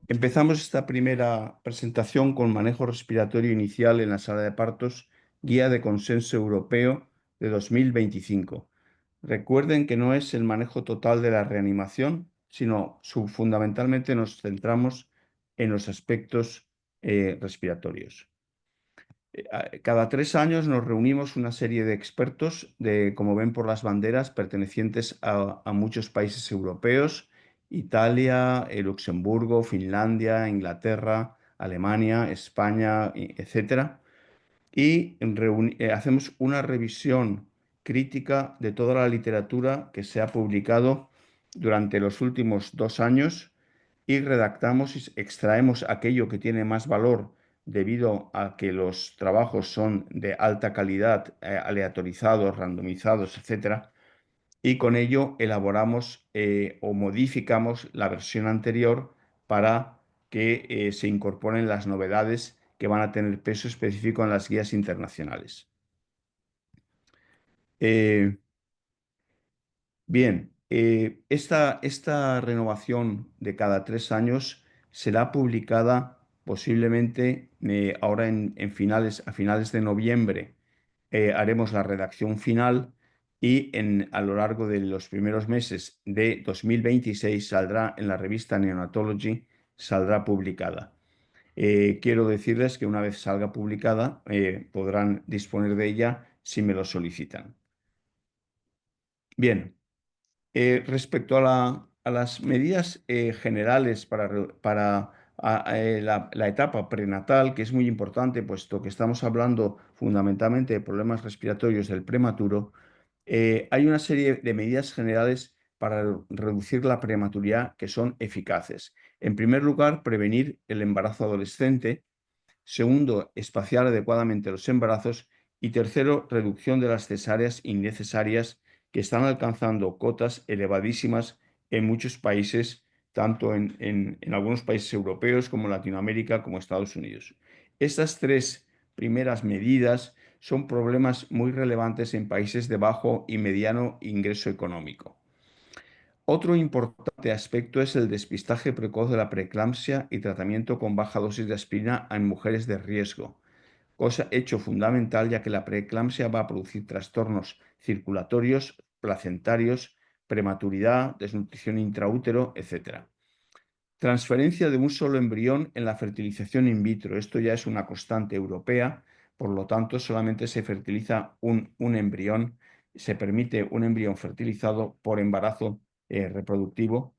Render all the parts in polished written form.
Empezamos esta primera presentación con manejo respiratorio inicial en la sala de partos, Guía de Consenso Europeo de 2025. Recuerden que no es el manejo total de la reanimación, sino fundamentalmente nos centramos en los aspectos respiratorios. Cada 3 años nos reunimos una serie de expertos, como ven por las banderas, pertenecientes a muchos países europeos: Italia, Luxemburgo, Finlandia, Inglaterra, Alemania, España, etcétera. Y hacemos una revisión crítica de toda la literatura que se ha publicado durante los últimos 2 años y redactamos y extraemos aquello que tiene más valor debido a que los trabajos son de alta calidad, aleatorizados, randomizados, etcétera, y con ello elaboramos o modificamos la versión anterior para que se incorporen las novedades que van a tener peso específico en las guías internacionales. Eh, Bien, esta renovación de cada 3 años será publicada posiblemente ahora a finales de noviembre. Haremos la redacción final y a lo largo de los primeros meses de 2026 saldrá en la revista Neonatology, saldrá publicada. Quiero decirles que una vez salga publicada, podrán disponer de ella si me lo solicitan. Bien. Respecto a las medidas generales para la etapa prenatal, que es muy importante, puesto que estamos hablando fundamentalmente de problemas respiratorios del prematuro, hay una serie de medidas generales para reducir la prematuridad que son eficaces. En primer lugar, prevenir el embarazo adolescente. Segundo, espaciar adecuadamente los embarazos. Y tercero, reducción de las cesáreas innecesarias, que están alcanzando cotas elevadísimas en muchos países, tanto en algunos países europeos como Latinoamérica, como Estados Unidos. Estas tres primeras medidas son problemas muy relevantes en países de bajo y mediano ingreso económico. Otro importante aspecto es el despistaje precoz de la preeclampsia y tratamiento con baja dosis de aspirina en mujeres de riesgo, hecho fundamental ya que la preeclampsia va a producir trastornos circulatorios, placentarios, prematuridad, desnutrición intraútero, etc. Transferencia de un solo embrión en la fertilización in vitro. Esto ya es una constante europea, por lo tanto solamente se fertiliza un embrión, se permite un embrión fertilizado por embarazo reproductivo.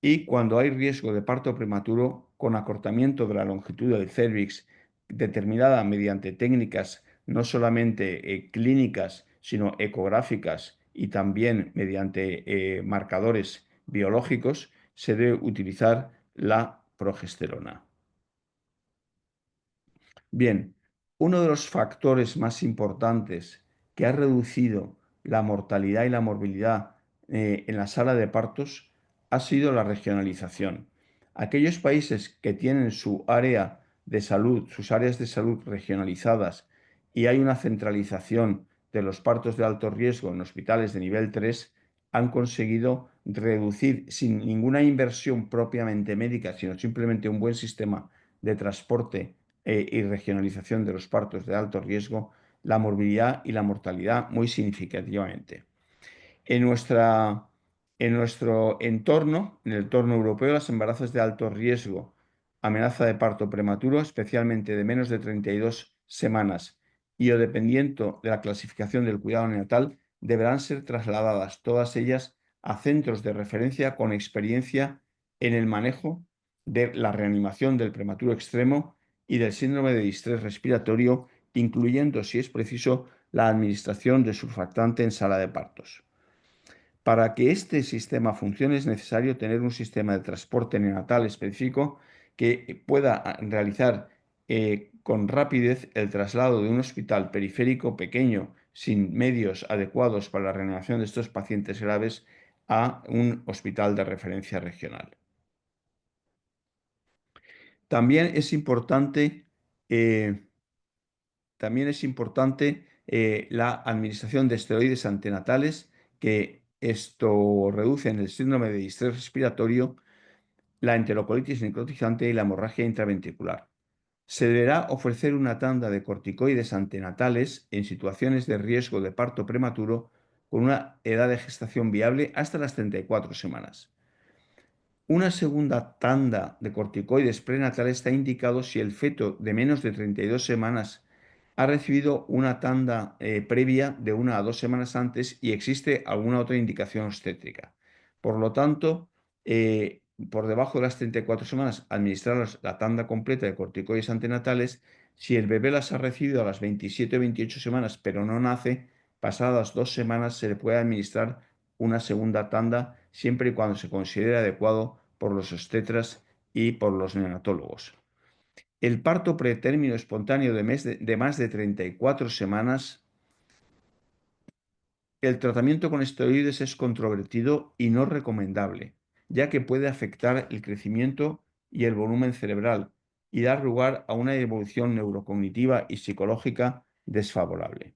Y cuando hay riesgo de parto prematuro con acortamiento de la longitud del cérvix determinada mediante técnicas no solamente clínicas, sino ecográficas y también mediante marcadores biológicos, se debe utilizar la progesterona. Bien, uno de los factores más importantes que ha reducido la mortalidad y la morbilidad en la sala de partos ha sido la regionalización. Aquellos países que tienen su área de salud, sus áreas de salud regionalizadas, y hay una centralización de los partos de alto riesgo en hospitales de nivel 3, han conseguido reducir sin ninguna inversión propiamente médica, sino simplemente un buen sistema de transporte y regionalización de los partos de alto riesgo, la morbilidad y la mortalidad muy significativamente. En, nuestra, en nuestro entorno, en el entorno europeo, los embarazos de alto riesgo, amenaza de parto prematuro, especialmente de menos de 32 semanas, y o dependiendo de la clasificación del cuidado neonatal, deberán ser trasladadas todas ellas a centros de referencia con experiencia en el manejo de la reanimación del prematuro extremo y del síndrome de distrés respiratorio, incluyendo, si es preciso, la administración de surfactante en sala de partos. Para que este sistema funcione es necesario tener un sistema de transporte neonatal específico que pueda realizar con rapidez el traslado de un hospital periférico pequeño sin medios adecuados para la reanimación de estos pacientes graves a un hospital de referencia regional. También es importante, eh, la administración de esteroides antenatales, que esto reduce el síndrome de distrés respiratorio la enterocolitis necrotizante y la hemorragia intraventricular. Se deberá ofrecer una tanda de corticoides antenatales en situaciones de riesgo de parto prematuro con una edad de gestación viable hasta las 34 semanas. Una segunda tanda de corticoides prenatales está indicado si el feto de menos de 32 semanas ha recibido una tanda previa de 1 a 2 semanas antes y existe alguna otra indicación obstétrica. Por lo tanto, eh, por debajo de las 34 semanas, administrar la tanda completa de corticoides antenatales. Si el bebé las ha recibido a las 27 o 28 semanas, pero no nace, pasadas 2 semanas se le puede administrar una segunda tanda, siempre y cuando se considere adecuado por los obstetras y por los neonatólogos. El parto pretérmino espontáneo de más de 34 semanas, el tratamiento con esteroides es controvertido y no recomendable, ya que puede afectar el crecimiento y el volumen cerebral y dar lugar a una evolución neurocognitiva y psicológica desfavorable.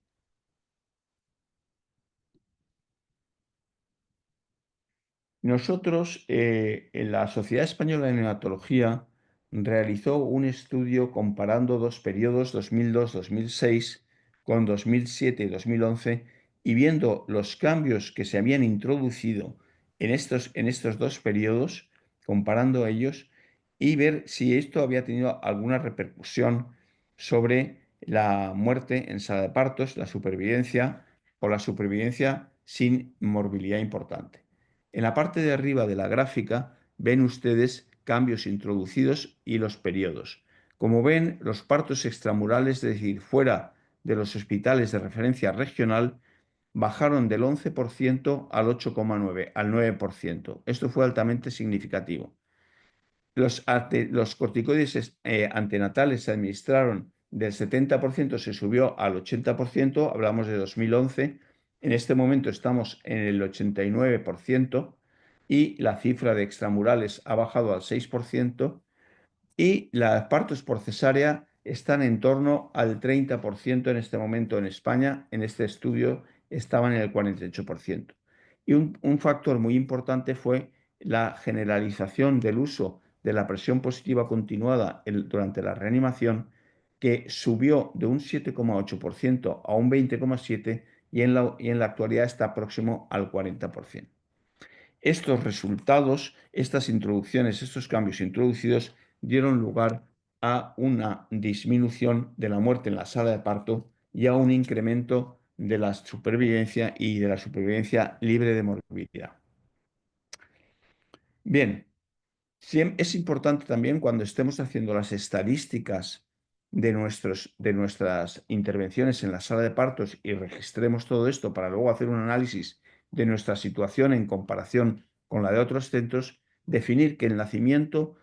Nosotros, en la Sociedad Española de Neonatología, realizó un estudio comparando dos periodos, 2002-2006, con 2007 y 2011, y viendo los cambios que se habían introducido en estos dos periodos, comparando ellos, y ver si esto había tenido alguna repercusión sobre la muerte en sala de partos, la supervivencia o la supervivencia sin morbilidad importante. En la parte de arriba de la gráfica ven ustedes cambios introducidos y los periodos. Como ven, los partos extramurales, es decir, fuera de los hospitales de referencia regional, bajaron del 11% al 8,9%, al 9%. Esto fue altamente significativo. Los corticoides antenatales se administraron del 70%, se subió al 80%, hablamos de 2011. En este momento estamos en el 89% y la cifra de extramurales ha bajado al 6% y los partos por cesárea están en torno al 30% en este momento en España. En este estudio estaban en el 48%. Y un factor muy importante fue la generalización del uso de la presión positiva continuada durante la reanimación, que subió de un 7,8% a un 20,7% y en la actualidad está próximo al 40%. Estos resultados, estas introducciones, estos cambios introducidos dieron lugar a una disminución de la muerte en la sala de parto y a un incremento de la supervivencia y de la supervivencia libre de morbilidad. Bien, es importante también cuando estemos haciendo las estadísticas de nuestras intervenciones en la sala de partos y registremos todo esto para luego hacer un análisis de nuestra situación en comparación con la de otros centros, definir que el nacimiento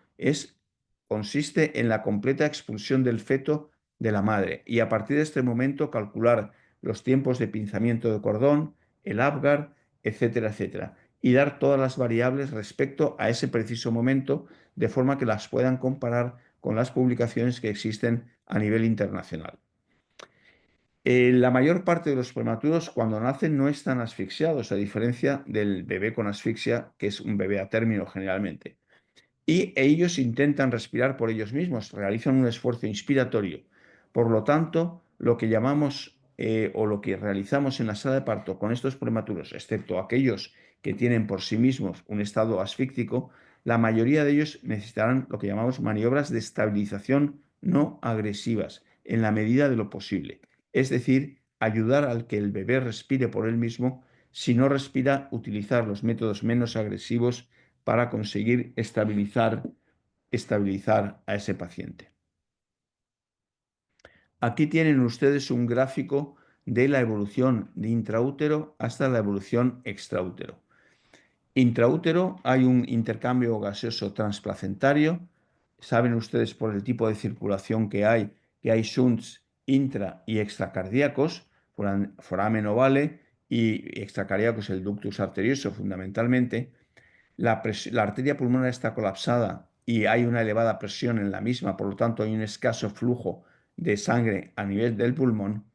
consiste en la completa expulsión del feto de la madre y a partir de este momento calcular los tiempos de pinzamiento de cordón, el Apgar, etcétera, etcétera, y dar todas las variables respecto a ese preciso momento, de forma que las puedan comparar con las publicaciones que existen a nivel internacional. La mayor parte de los prematuros cuando nacen no están asfixiados, a diferencia del bebé con asfixia, que es un bebé a término generalmente. Y ellos intentan respirar por ellos mismos, realizan un esfuerzo inspiratorio. Por lo tanto, lo que llamamos o lo que realizamos en la sala de parto con estos prematuros, excepto aquellos que tienen por sí mismos un estado asfíctico, la mayoría de ellos necesitarán lo que llamamos maniobras de estabilización no agresivas, en la medida de lo posible. Es decir, ayudar al que el bebé respire por él mismo. Si no respira, utilizar los métodos menos agresivos para conseguir estabilizar a ese paciente. Aquí tienen ustedes un gráfico de la evolución de intraútero hasta la evolución extraútero. Intraútero hay un intercambio gaseoso transplacentario. Saben ustedes por el tipo de circulación que hay shunts intra y extracardíacos, foramen ovale y extracardíacos el ductus arterioso fundamentalmente. La arteria pulmonar está colapsada y hay una elevada presión en la misma, por lo tanto hay un escaso flujo de sangre a nivel del pulmón.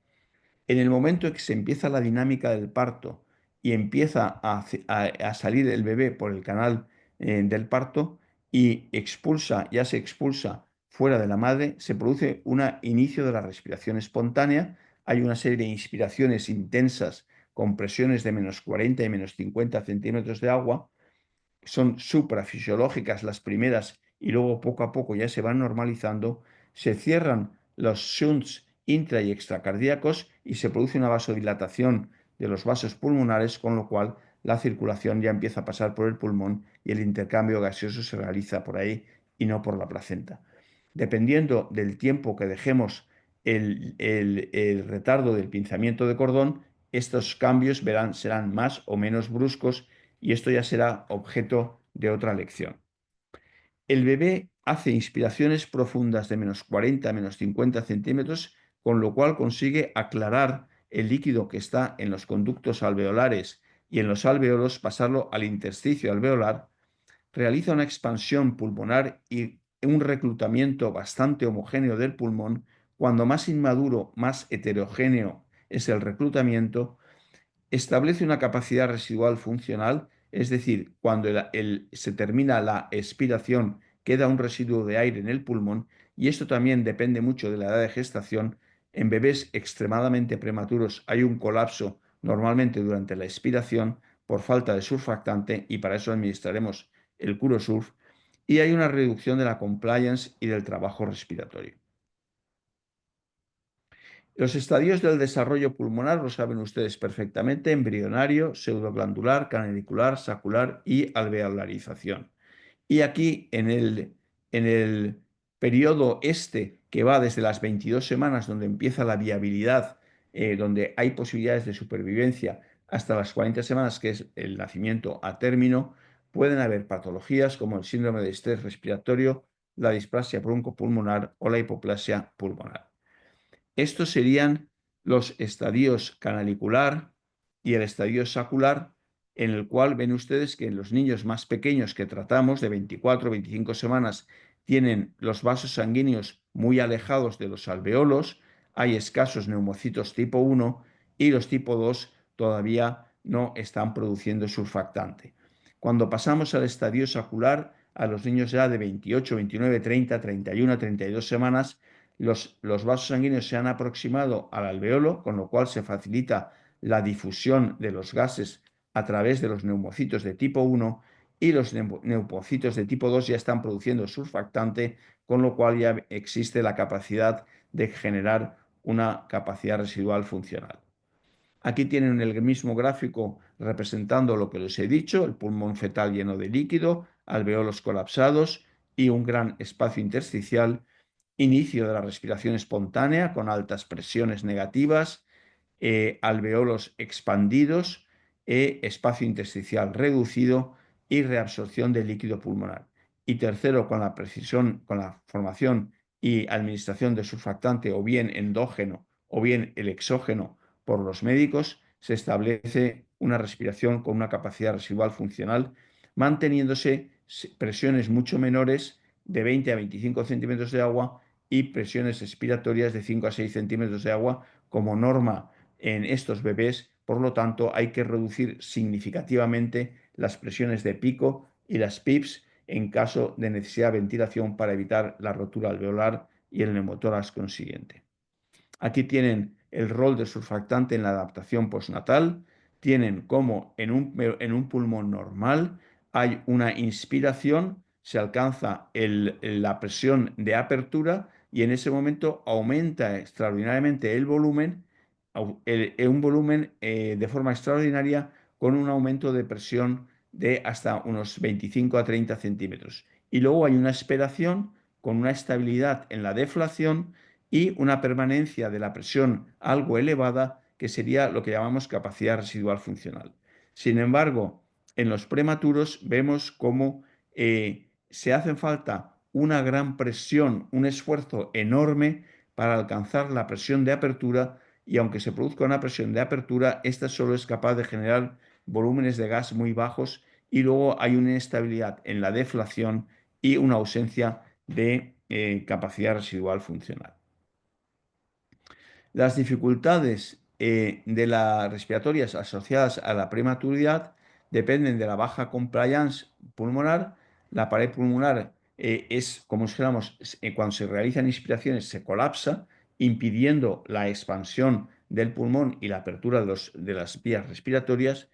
En el momento en que se empieza la dinámica del parto y empieza a salir el bebé por el canal del parto, y expulsa, ya se expulsa fuera de la madre, se produce un inicio de la respiración espontánea. Hay una serie de inspiraciones intensas con presiones de -40 y -50 centímetros de agua. Son suprafisiológicas las primeras y luego poco a poco ya se van normalizando. Se cierran los shunts intra y extracardíacos y se produce una vasodilatación de los vasos pulmonares, con lo cual la circulación ya empieza a pasar por el pulmón y el intercambio gaseoso se realiza por ahí y no por la placenta. Dependiendo del tiempo que dejemos el retardo del pinzamiento de cordón, estos cambios serán más o menos bruscos y esto ya será objeto de otra lección. El bebé hace inspiraciones profundas de -40 a -50 centímetros, con lo cual consigue aclarar el líquido que está en los conductos alveolares y en los alveolos, pasarlo al intersticio alveolar. Realiza una expansión pulmonar y un reclutamiento bastante homogéneo del pulmón. Cuando más inmaduro, más heterogéneo es el reclutamiento, establece una capacidad residual funcional, es decir, cuando se termina la expiración, queda un residuo de aire en el pulmón, y esto también depende mucho de la edad de gestación. En bebés extremadamente prematuros hay un colapso normalmente durante la expiración por falta de surfactante, y para eso administraremos el Curosurf, y hay una reducción de la compliance y del trabajo respiratorio. Los estadios del desarrollo pulmonar lo saben ustedes perfectamente: embrionario, pseudoglandular, canalicular, sacular y alveolarización. Y aquí en el periodo este, que va desde las 22 semanas, donde empieza la viabilidad, donde hay posibilidades de supervivencia, hasta las 40 semanas, que es el nacimiento a término, pueden haber patologías como el síndrome de estrés respiratorio, la displasia broncopulmonar o la hipoplasia pulmonar. Estos serían los estadios canalicular y el estadio sacular, en el cual ven ustedes que en los niños más pequeños que tratamos, de 24 o 25 semanas, tienen los vasos sanguíneos muy alejados de los alveolos, hay escasos neumocitos tipo 1 y los tipo 2 todavía no están produciendo surfactante. Cuando pasamos al estadio sacular, a los niños ya de 28, 29, 30, 31, 32 semanas, los vasos sanguíneos se han aproximado al alveolo, con lo cual se facilita la difusión de los gases a través de los neumocitos de tipo 1, y los neumocitos de tipo 2 ya están produciendo surfactante, con lo cual ya existe la capacidad de generar una capacidad residual funcional. Aquí tienen el mismo gráfico representando lo que les he dicho: el pulmón fetal lleno de líquido, alveolos colapsados y un gran espacio intersticial. Inicio de la respiración espontánea con altas presiones negativas, alveolos expandidos, espacio intersticial reducido y reabsorción de líquido pulmonar. Y tercero, con la formación y administración de surfactante, o bien endógeno o bien el exógeno, por los médicos, se establece una respiración con una capacidad residual funcional, manteniéndose presiones mucho menores, de 20 a 25 centímetros de agua, y presiones expiratorias de 5 a 6 centímetros de agua como norma en estos bebés. Por lo tanto, hay que reducir significativamente las presiones de pico y las PIPs en caso de necesidad de ventilación, para evitar la rotura alveolar y el neumotórax consiguiente. Aquí tienen el rol del surfactante en la adaptación postnatal. Tienen como en un pulmón normal hay una inspiración, se alcanza la presión de apertura, y en ese momento aumenta extraordinariamente el volumen, un volumen de forma extraordinaria, con un aumento de presión de hasta unos 25 a 30 centímetros. Y luego hay una esperación con una estabilidad en la deflación y una permanencia de la presión algo elevada, que sería lo que llamamos capacidad residual funcional. Sin embargo, en los prematuros vemos cómo se hace falta una gran presión, un esfuerzo enorme para alcanzar la presión de apertura, y aunque se produzca una presión de apertura, esta solo es capaz de generar volúmenes de gas muy bajos, y luego hay una inestabilidad en la deflación y una ausencia de capacidad residual funcional. Las dificultades de las respiratorias asociadas a la prematuridad dependen de la baja compliance pulmonar, la pared pulmonar es, como si dijéramos, cuando se realizan inspiraciones se colapsa, impidiendo la expansión del pulmón y la apertura de las vías respiratorias.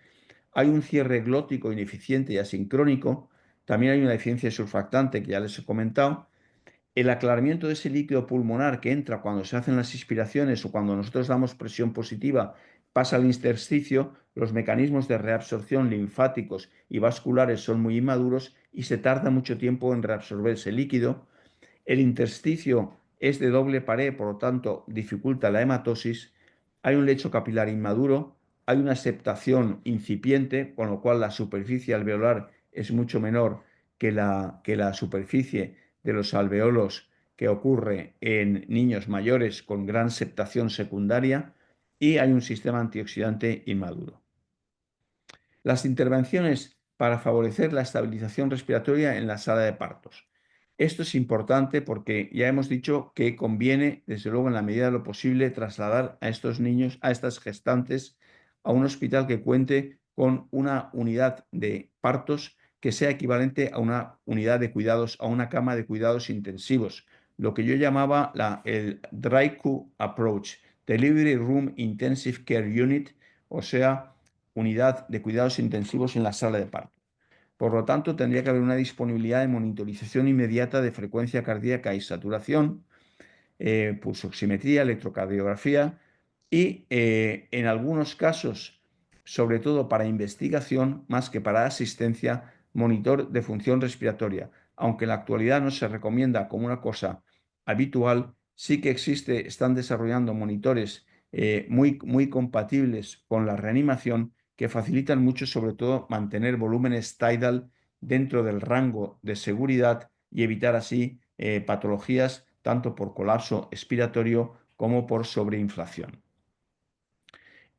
Hay un cierre glótico ineficiente y asincrónico. También hay una deficiencia surfactante que ya les he comentado. El aclaramiento de ese líquido pulmonar que entra cuando se hacen las inspiraciones o cuando nosotros damos presión positiva pasa al intersticio, los mecanismos de reabsorción linfáticos y vasculares son muy inmaduros y se tarda mucho tiempo en reabsorber ese líquido. El intersticio es de doble pared, por lo tanto dificulta la hematosis. Hay un lecho capilar inmaduro, hay una septación incipiente, con lo cual la superficie alveolar es mucho menor que la superficie de los alveolos que ocurre en niños mayores con gran septación secundaria, y hay un sistema antioxidante inmaduro. Las intervenciones para favorecer la estabilización respiratoria en la sala de partos. Esto es importante porque ya hemos dicho que conviene, desde luego, en la medida de lo posible, trasladar a estos niños, a estas gestantes, a un hospital que cuente con una unidad de partos que sea equivalente a una unidad de cuidados, a una cama de cuidados intensivos, lo que yo llamaba el DRICU Approach, Delivery Room Intensive Care Unit, o sea, unidad de cuidados intensivos en la sala de parto. Por lo tanto, tendría que haber una disponibilidad de monitorización inmediata de frecuencia cardíaca y saturación, pulsoximetría, electrocardiografía y, en algunos casos, sobre todo para investigación más que para asistencia, monitor de función respiratoria. Aunque en la actualidad no se recomienda como una cosa habitual, sí que existe, están desarrollando monitores muy compatibles con la reanimación que facilitan mucho, sobre todo, mantener volúmenes tidal dentro del rango de seguridad y evitar así patologías tanto por colapso expiratorio como por sobreinflación.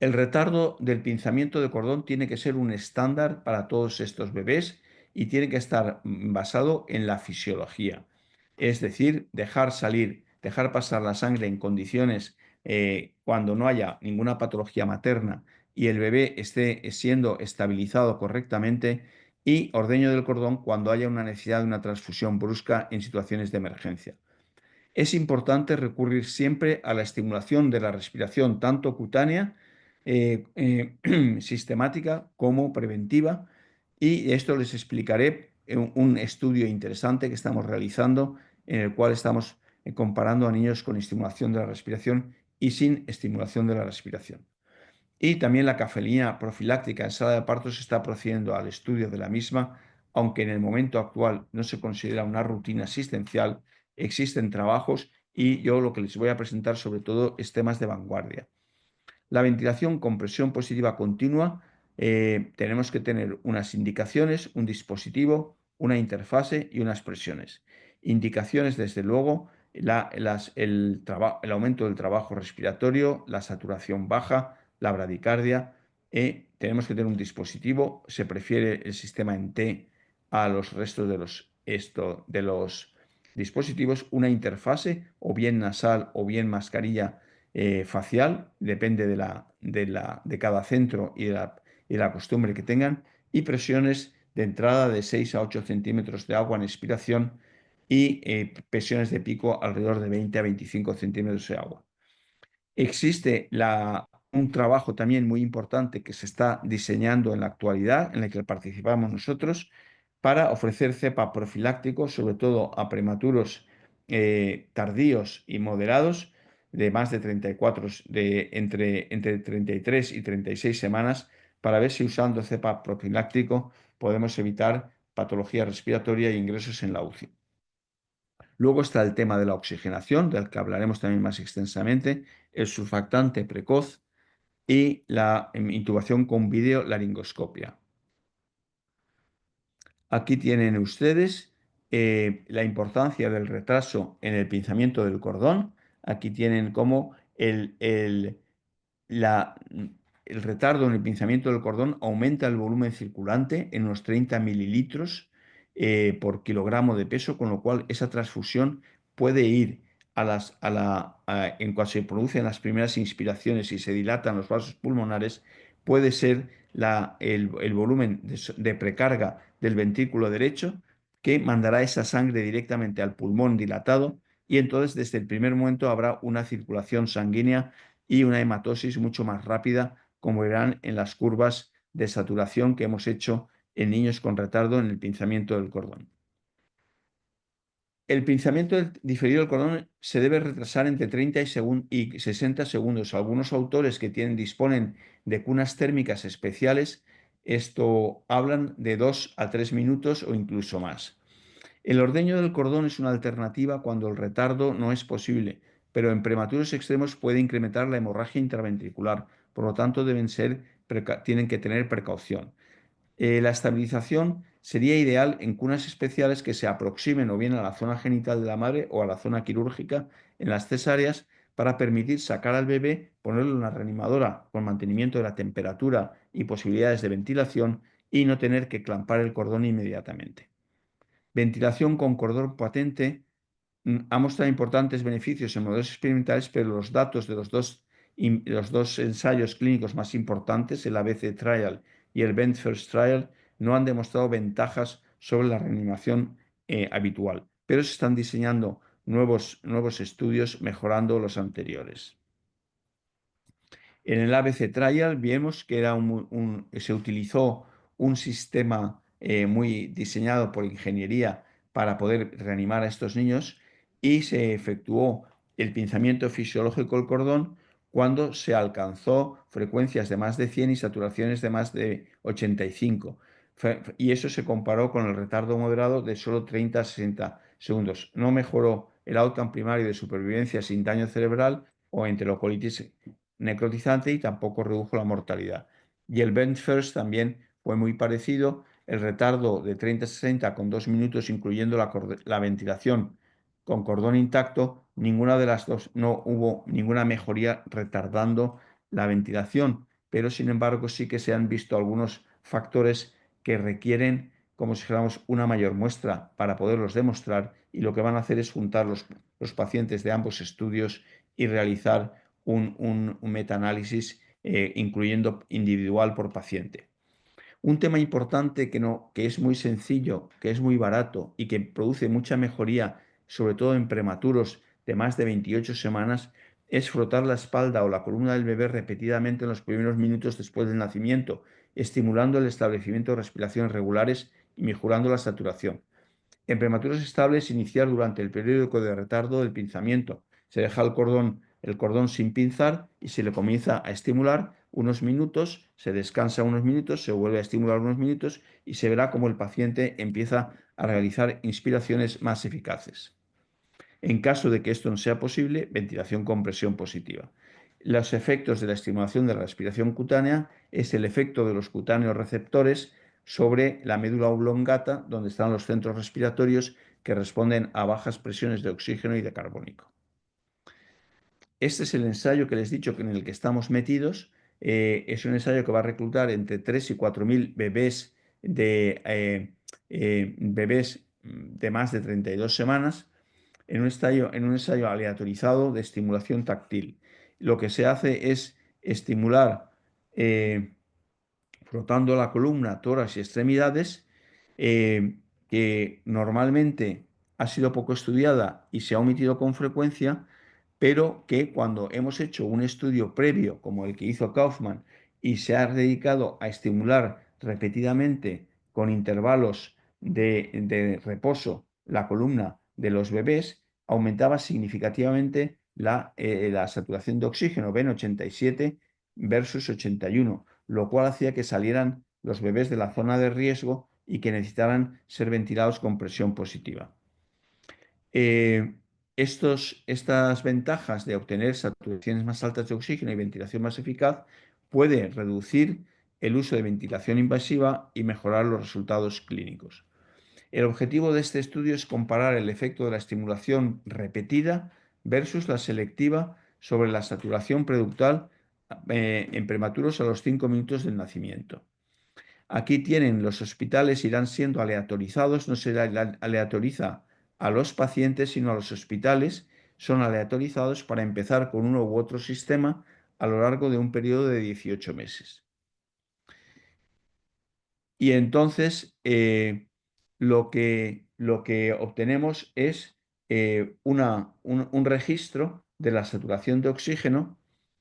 El retardo del pinzamiento de cordón tiene que ser un estándar para todos estos bebés y tiene que estar basado en la fisiología. Es decir, dejar pasar la sangre en condiciones cuando no haya ninguna patología materna y el bebé esté siendo estabilizado correctamente, y ordeño del cordón cuando haya una necesidad de una transfusión brusca en situaciones de emergencia. Es importante recurrir siempre a la estimulación de la respiración, tanto cutánea, sistemática, como preventiva. Y esto les explicaré en un estudio interesante que estamos realizando, en el cual estamos comparando a niños con estimulación de la respiración y sin estimulación de la respiración. Y también la cafeína profiláctica en sala de partos está procediendo al estudio de la misma, aunque en el momento actual no se considera una rutina asistencial. Existen trabajos y yo lo que les voy a presentar sobre todo es temas de vanguardia. La ventilación con presión positiva continua, tenemos que tener unas indicaciones, un dispositivo, una interfase y unas presiones. Indicaciones, desde luego, el aumento del trabajo respiratorio, la saturación baja, la bradicardia. Tenemos que tener un dispositivo, se prefiere el sistema en T a los restos de los dispositivos, una interfase o bien nasal o bien mascarilla facial, depende de cada centro y de la costumbre que tengan, y presiones de entrada de 6 a 8 centímetros de agua en expiración y presiones de pico alrededor de 20 a 25 centímetros de agua. Existe un trabajo también muy importante que se está diseñando en la actualidad, en el que participamos nosotros, para ofrecer cepa profiláctico, sobre todo a prematuros tardíos y moderados, de más de 34, entre 33 y 36 semanas, para ver si usando cepa profiláctico podemos evitar patología respiratoria e ingresos en la UCI. Luego está el tema de la oxigenación, del que hablaremos también más extensamente, el surfactante precoz y la intubación con videolaringoscopia. Aquí tienen ustedes la importancia del retraso en el pinzamiento del cordón. Aquí tienen cómo la- el retardo en el pinzamiento del cordón aumenta el volumen circulante en unos 30 mililitros por kilogramo de peso, con lo cual esa transfusión puede ir en cuanto se producen las primeras inspiraciones y se dilatan los vasos pulmonares, puede ser el volumen de precarga del ventrículo derecho, que mandará esa sangre directamente al pulmón dilatado y entonces desde el primer momento habrá una circulación sanguínea y una hematosis mucho más rápida, como verán en las curvas de saturación que hemos hecho en niños con retardo en el pinzamiento del cordón. El pinzamiento diferido del cordón se debe retrasar entre 30 y 60 segundos. Algunos autores que disponen de cunas térmicas especiales, esto hablan de 2 a 3 minutos o incluso más. El ordeño del cordón es una alternativa cuando el retardo no es posible, pero en prematuros extremos puede incrementar la hemorragia intraventricular, por lo tanto tienen que tener precaución. La estabilización sería ideal en cunas especiales que se aproximen o bien a la zona genital de la madre o a la zona quirúrgica en las cesáreas para permitir sacar al bebé, ponerlo en una reanimadora con mantenimiento de la temperatura y posibilidades de ventilación y no tener que clampar el cordón inmediatamente. Ventilación con cordón patente ha mostrado importantes beneficios en modelos experimentales, pero los datos de los dos ensayos clínicos más importantes, el ABC Trial y el Bent First Trial, no han demostrado ventajas sobre la reanimación habitual, pero se están diseñando nuevos estudios mejorando los anteriores. En el ABC Trial vimos que se utilizó un sistema muy diseñado por ingeniería para poder reanimar a estos niños y se efectuó el pinzamiento fisiológico del cordón cuando se alcanzó frecuencias de más de 100 y saturaciones de más de 85. Y eso se comparó con el retardo moderado de solo 30 a 60 segundos. No mejoró el outcome primario de supervivencia sin daño cerebral o enterocolitis necrotizante y tampoco redujo la mortalidad. Y el bench first también fue muy parecido. El retardo de 30 a 60 con 2 minutos, incluyendo la ventilación con cordón intacto, ninguna de las dos, no hubo ninguna mejoría retardando la ventilación, pero sin embargo sí que se han visto algunos factores que requieren, como si dijéramos, una mayor muestra para poderlos demostrar y lo que van a hacer es juntar los pacientes de ambos estudios y realizar un metaanálisis incluyendo individual por paciente. Un tema importante que es muy sencillo, que es muy barato y que produce mucha mejoría, sobre todo en prematuros de más de 28 semanas, es frotar la espalda o la columna del bebé repetidamente en los primeros minutos después del nacimiento, estimulando el establecimiento de respiraciones regulares y mejorando la saturación. En prematuros estables, iniciar durante el periodo de retardo del pinzamiento. Se deja el cordón sin pinzar y se le comienza a estimular unos minutos, se descansa unos minutos, se vuelve a estimular unos minutos y se verá cómo el paciente empieza a realizar inspiraciones más eficaces. En caso de que esto no sea posible, ventilación con presión positiva. Los efectos de la estimulación de la respiración cutánea es el efecto de los cutáneos receptores sobre la médula oblongata, donde están los centros respiratorios que responden a bajas presiones de oxígeno y de carbónico. Este es el ensayo que les he dicho en el que estamos metidos. Es un ensayo que va a reclutar entre 3 y 4 mil bebés de más de 32 semanas en un ensayo aleatorizado de estimulación táctil. Lo que se hace es estimular frotando la columna, tórax y extremidades, que normalmente ha sido poco estudiada y se ha omitido con frecuencia, pero que cuando hemos hecho un estudio previo, como el que hizo Kaufman, y se ha dedicado a estimular repetidamente con intervalos de reposo la columna de los bebés, aumentaba significativamente la saturación de oxígeno, ven 87 versus 81, lo cual hacía que salieran los bebés de la zona de riesgo y que necesitaran ser ventilados con presión positiva. Estas ventajas de obtener saturaciones más altas de oxígeno y ventilación más eficaz puede reducir el uso de ventilación invasiva y mejorar los resultados clínicos. El objetivo de este estudio es comparar el efecto de la estimulación repetida versus la selectiva sobre la saturación preductal en prematuros a los 5 minutos del nacimiento. Aquí tienen los hospitales, irán siendo aleatorizados, no se aleatoriza a los pacientes, sino a los hospitales, son aleatorizados para empezar con uno u otro sistema a lo largo de un periodo de 18 meses. Y entonces, lo que lo que obtenemos es un registro de la saturación de oxígeno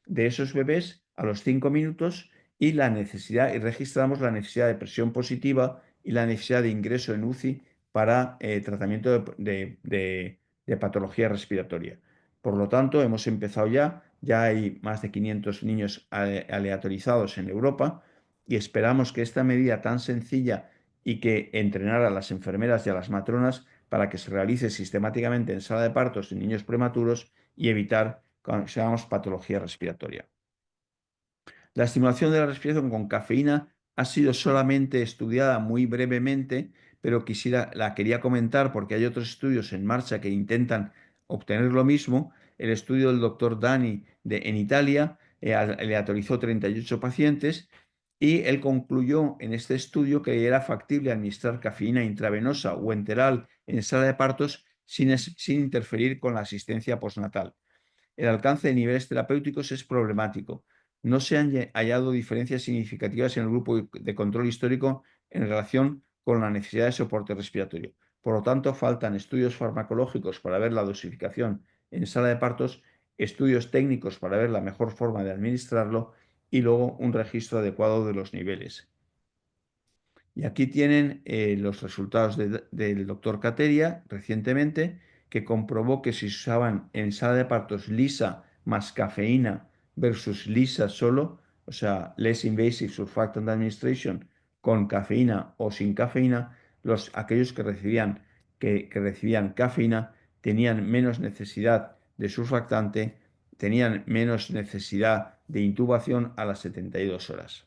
de esos bebés a los 5 minutos y la necesidad, y registramos la necesidad de presión positiva y la necesidad de ingreso en UCI para tratamiento de patología respiratoria. Por lo tanto, hemos empezado ya hay más de 500 niños aleatorizados en Europa y esperamos que esta medida tan sencilla y que entrenar a las enfermeras y a las matronas para que se realice sistemáticamente en sala de partos en niños prematuros y evitar, que se llama patología respiratoria. La estimulación de la respiración con cafeína ha sido solamente estudiada muy brevemente, pero la quería comentar porque hay otros estudios en marcha que intentan obtener lo mismo. El estudio del doctor Dani en Italia aleatorizó 38 pacientes y él concluyó en este estudio que era factible administrar cafeína intravenosa o enteral en sala de partos sin interferir con la asistencia postnatal. El alcance de niveles terapéuticos es problemático. No se han hallado diferencias significativas en el grupo de control histórico en relación con la necesidad de soporte respiratorio. Por lo tanto, faltan estudios farmacológicos para ver la dosificación en sala de partos, estudios técnicos para ver la mejor forma de administrarlo y luego un registro adecuado de los niveles. Y aquí tienen los resultados del doctor Cateria recientemente, que comprobó que si se usaban en sala de partos lisa más cafeína versus lisa solo, o sea, less invasive surfactant administration con cafeína o sin cafeína, aquellos que recibían cafeína tenían menos necesidad de surfactante, tenían menos necesidad de intubación a las 72 horas.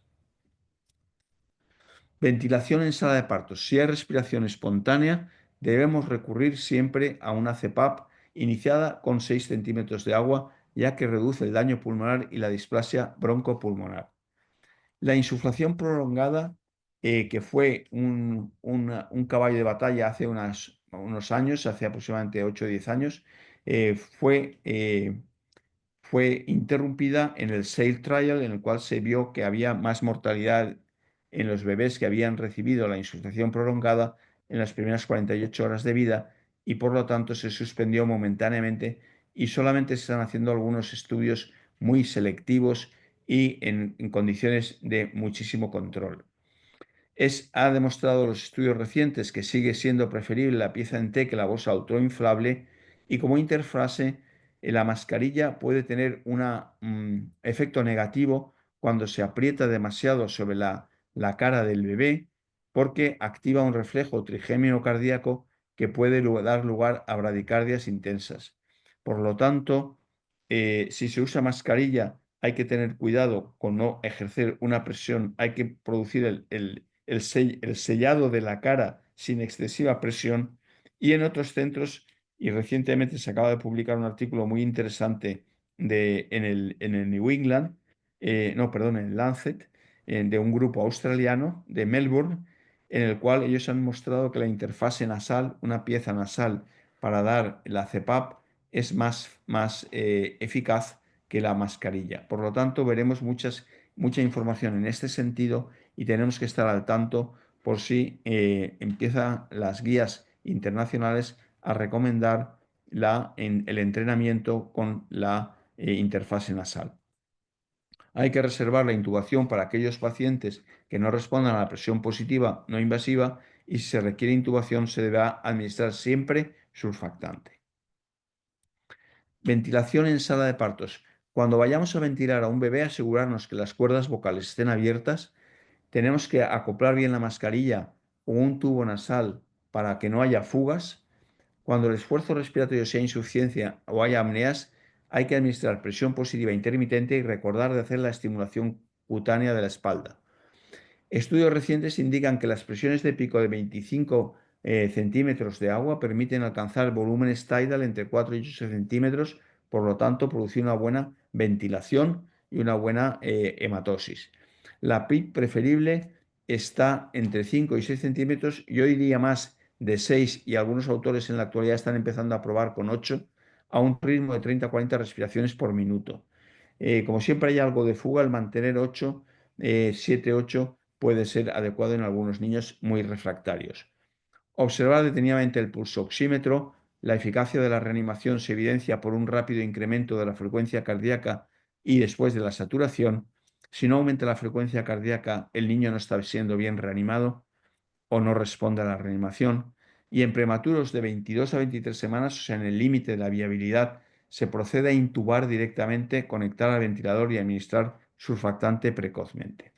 Ventilación en sala de partos. Si hay respiración espontánea, debemos recurrir siempre a una CPAP iniciada con 6 centímetros de agua, ya que reduce el daño pulmonar y la displasia broncopulmonar. La insuflación prolongada, que fue un caballo de batalla hace unos años, hace aproximadamente 8 o 10 años, fue interrumpida en el SAIL Trial, en el cual se vio que había más mortalidad en los bebés que habían recibido la insuflación prolongada en las primeras 48 horas de vida y por lo tanto se suspendió momentáneamente y solamente se están haciendo algunos estudios muy selectivos y en condiciones de muchísimo control. Ha demostrado los estudios recientes que sigue siendo preferible la pieza en T que la bolsa autoinflable y como interfase la mascarilla puede tener un efecto negativo cuando se aprieta demasiado sobre la cara del bebé porque activa un reflejo trigémino cardíaco que puede dar lugar a bradicardias intensas. Por lo tanto, si se usa mascarilla hay que tener cuidado con no ejercer una presión, hay que producir el sellado de la cara sin excesiva presión y en otros centros, y recientemente se acaba de publicar un artículo muy interesante en el New England, no, perdón, en el Lancet, de un grupo australiano de Melbourne, en el cual ellos han mostrado que la interfase nasal, una pieza nasal para dar la CPAP, es más eficaz que la mascarilla. Por lo tanto, veremos mucha información en este sentido y tenemos que estar al tanto por si empiezan las guías internacionales a recomendar el entrenamiento con la interfase nasal. Hay que reservar la intubación para aquellos pacientes que no respondan a la presión positiva no invasiva y si se requiere intubación se deberá administrar siempre surfactante. Ventilación en sala de partos. Cuando vayamos a ventilar a un bebé, asegurarnos que las cuerdas vocales estén abiertas. Tenemos que acoplar bien la mascarilla o un tubo nasal para que no haya fugas. Cuando el esfuerzo respiratorio sea insuficiencia o haya apneas, hay que administrar presión positiva intermitente y recordar de hacer la estimulación cutánea de la espalda. Estudios recientes indican que las presiones de pico de 25 centímetros de agua permiten alcanzar volúmenes tidal entre 4 y 8 centímetros, por lo tanto, producir una buena ventilación y una buena hematosis. La PIC preferible está entre 5 y 6 centímetros, yo diría más de 6 y algunos autores en la actualidad están empezando a probar con 8 a un ritmo de 30 a 40 respiraciones por minuto. Como siempre hay algo de fuga, el mantener 8, 7, 8 puede ser adecuado en algunos niños muy refractarios. Observar detenidamente el pulso oxímetro. La eficacia de la reanimación se evidencia por un rápido incremento de la frecuencia cardíaca y después de la saturación. Si no aumenta la frecuencia cardíaca, el niño no está siendo bien reanimado o no responde a la reanimación. Y en prematuros de 22 a 23 semanas, o sea, en el límite de la viabilidad, se procede a intubar directamente, conectar al ventilador y administrar surfactante precozmente.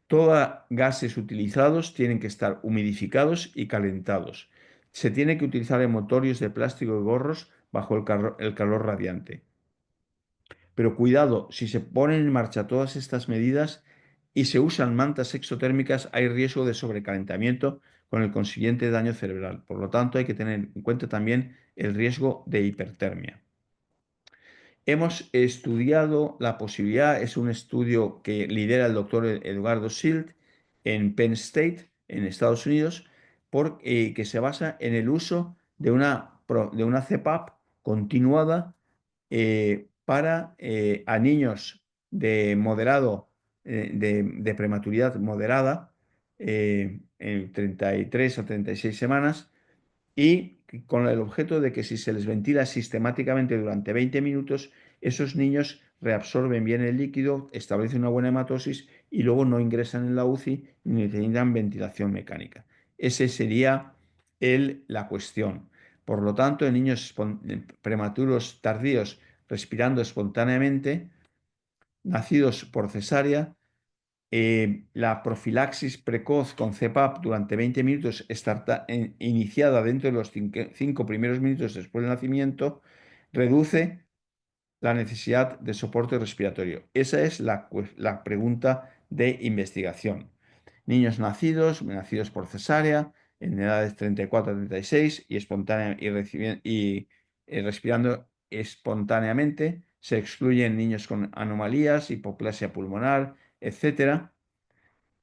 Todos gases utilizados tienen que estar humidificados y calentados. Se tiene que utilizar envoltorios de plástico y gorros bajo el calor radiante. Pero cuidado, si se ponen en marcha todas estas medidas y se usan mantas exotérmicas, hay riesgo de sobrecalentamiento con el consiguiente daño cerebral. Por lo tanto, hay que tener en cuenta también el riesgo de hipertermia. Hemos estudiado la posibilidad, es un estudio que lidera el doctor Eduardo Schild en Penn State, en Estados Unidos, que se basa en el uso de una CPAP continuada a niños de moderado, de prematuridad moderada, en 33 a 36 semanas, y con el objeto de que si se les ventila sistemáticamente durante 20 minutos, esos niños reabsorben bien el líquido, establecen una buena hematosis y luego no ingresan en la UCI ni necesitan ventilación mecánica. Esa sería la cuestión. Por lo tanto, en niños prematuros tardíos respirando espontáneamente, nacidos por cesárea, la profilaxis precoz con CPAP durante 20 minutos está iniciada dentro de los 5 primeros minutos después del nacimiento, reduce la necesidad de soporte respiratorio. Esa es la pregunta de investigación. Niños nacidos por cesárea, en edades 34 a 36 y respirando espontáneamente, se excluyen niños con anomalías, hipoplasia pulmonar, etcétera.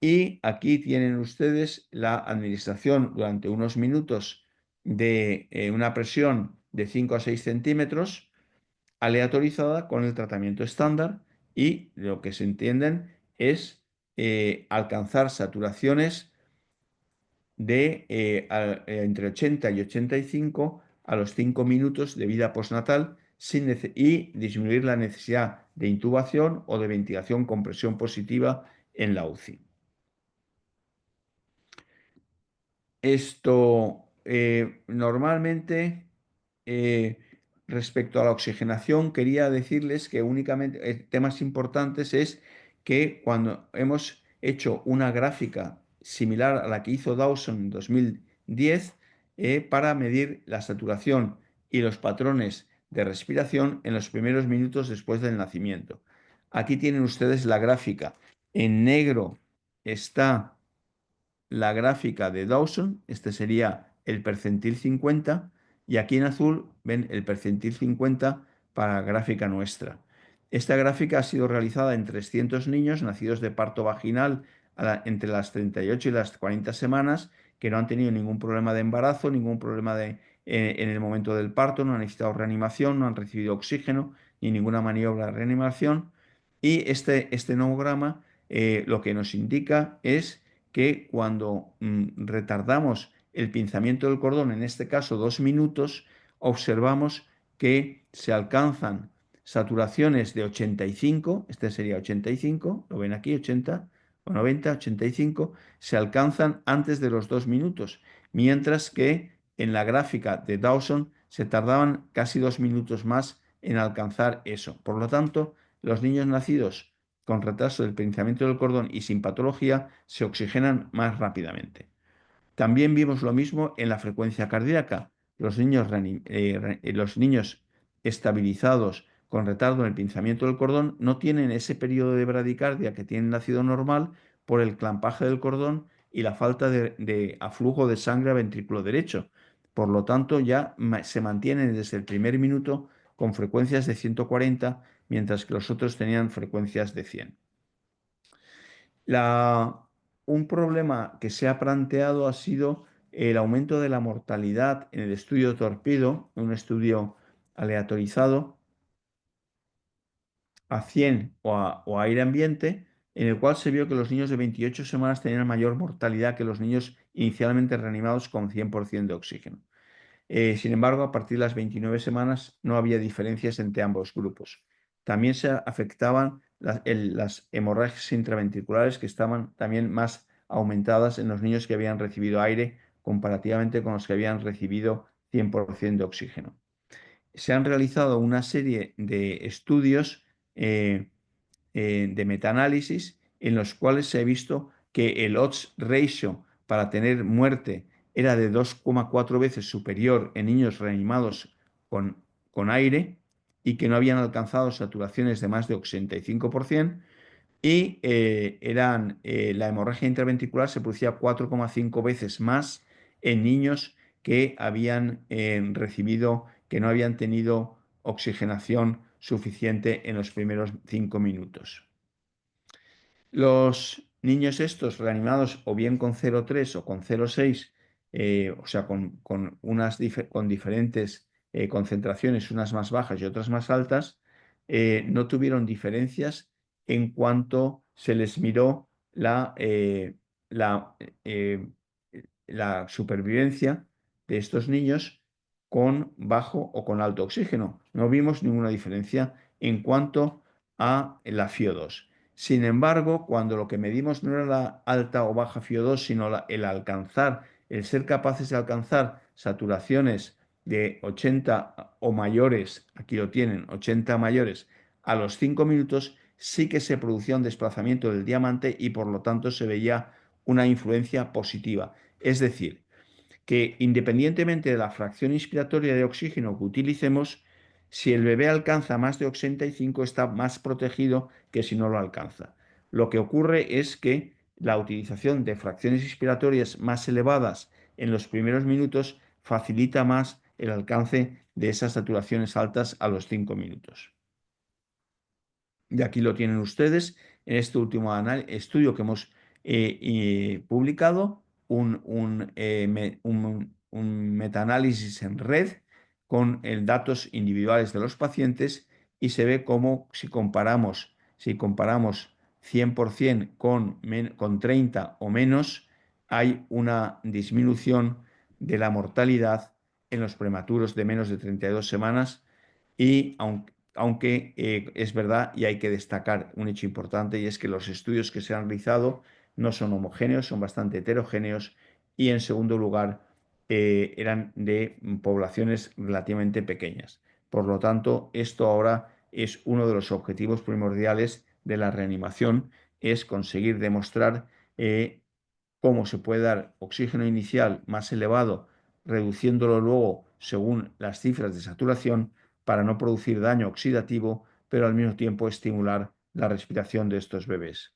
Y aquí tienen ustedes la administración durante unos minutos de una presión de 5 a 6 centímetros aleatorizada con el tratamiento estándar, y lo que se entienden es alcanzar saturaciones de entre 80 y 85 a los 5 minutos de vida postnatal y disminuir la necesidad de intubación o de ventilación con presión positiva en la UCI. Esto normalmente, eh, respecto a la oxigenación, quería decirles que únicamente temas importantes es que cuando hemos hecho una gráfica similar a la que hizo Dawson en 2010 para medir la saturación y los patrones de respiración en los primeros minutos después del nacimiento. Aquí tienen ustedes la gráfica. En negro está la gráfica de Dawson, este sería el percentil 50, y aquí en azul ven el percentil 50 para la gráfica nuestra. Esta gráfica ha sido realizada en 300 niños nacidos de parto vaginal entre las 38 y las 40 semanas, que no han tenido ningún problema de embarazo, ningún problema en el momento del parto, no han necesitado reanimación, no han recibido oxígeno ni ninguna maniobra de reanimación. Y este nomograma lo que nos indica es que cuando retardamos el pinzamiento del cordón, en este caso 2 minutos, observamos que se alcanzan saturaciones de 85, este sería 85, lo ven aquí, 80 o 90, 85, se alcanzan antes de los 2 minutos, mientras que en la gráfica de Dawson se tardaban casi 2 minutos más en alcanzar eso. Por lo tanto, los niños nacidos con retraso del pinzamiento del cordón y sin patología se oxigenan más rápidamente. También vimos lo mismo en la frecuencia cardíaca. Los niños estabilizados con retardo en el pinzamiento del cordón no tienen ese periodo de bradicardia que tiene el nacido normal por el clampaje del cordón y la falta de aflujo de sangre a ventrículo derecho. Por lo tanto, ya se mantienen desde el primer minuto con frecuencias de 140, mientras que los otros tenían frecuencias de 100. Un problema que se ha planteado ha sido el aumento de la mortalidad en el estudio Torpedo, un estudio aleatorizado a 100 o a aire ambiente, en el cual se vio que los niños de 28 semanas tenían mayor mortalidad que los niños inicialmente reanimados con 100% de oxígeno. Sin embargo, a partir de las 29 semanas no había diferencias entre ambos grupos. También se afectaban las hemorragias intraventriculares, que estaban también más aumentadas en los niños que habían recibido aire comparativamente con los que habían recibido 100% de oxígeno. Se han realizado una serie de estudios eh, de metaanálisis en los cuales se ha visto que el odds ratio para tener muerte era de 2,4 veces superior en niños reanimados con, con aire y que no habían alcanzado saturaciones de más de 85%, y la hemorragia intraventricular se producía 4,5 veces más en niños que habían recibido, que no habían tenido oxigenación suficiente en los primeros 5 minutos. Los niños estos reanimados o bien con 0,3 o con 0,6, o sea, con diferentes concentraciones, unas más bajas y otras más altas, no tuvieron diferencias en cuanto se les miró la, eh, la supervivencia de estos niños con bajo o con alto oxígeno. No vimos ninguna diferencia en cuanto a la FiO2. Sin embargo, cuando lo que medimos no era la alta o baja FiO2, sino el ser capaces de alcanzar saturaciones de 80 o mayores, aquí lo tienen, 80 mayores, a los 5 minutos, sí que se producía un desplazamiento del diamante y por lo tanto se veía una influencia positiva. Es decir, que independientemente de la fracción inspiratoria de oxígeno que utilicemos, si el bebé alcanza más de 85 está más protegido que si no lo alcanza. Lo que ocurre es que la utilización de fracciones inspiratorias más elevadas en los primeros minutos facilita más el alcance de esas saturaciones altas a los 5 minutos. Y aquí lo tienen ustedes en este último estudio que hemos publicado, un metaanálisis en red con datos individuales de los pacientes, y se ve cómo si comparamos 100% con 30 o menos, hay una disminución de la mortalidad en los prematuros de menos de 32 semanas. Y aunque es verdad y hay que destacar un hecho importante, y es que los estudios que se han realizado no son homogéneos, son bastante heterogéneos, y en segundo lugar eran de poblaciones relativamente pequeñas. Por lo tanto, esto ahora es uno de los objetivos primordiales de la reanimación, es conseguir demostrar cómo se puede dar oxígeno inicial más elevado, reduciéndolo luego según las cifras de saturación, para no producir daño oxidativo, pero al mismo tiempo estimular la respiración de estos bebés.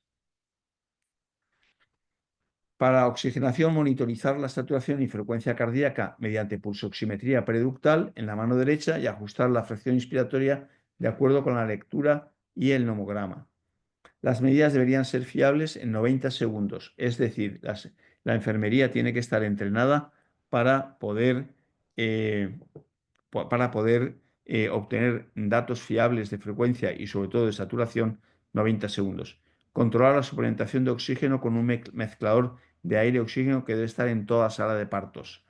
Para oxigenación, monitorizar la saturación y frecuencia cardíaca mediante pulsoximetría periductal en la mano derecha y ajustar la fracción inspiratoria de acuerdo con la lectura y el nomograma. Las medidas deberían ser fiables en 90 segundos, es decir, la enfermería tiene que estar entrenada para poder, eh, obtener datos fiables de frecuencia y sobre todo de saturación 90 segundos. Controlar la suplementación de oxígeno con un mezclador de aire y oxígeno que debe estar en toda sala de partos.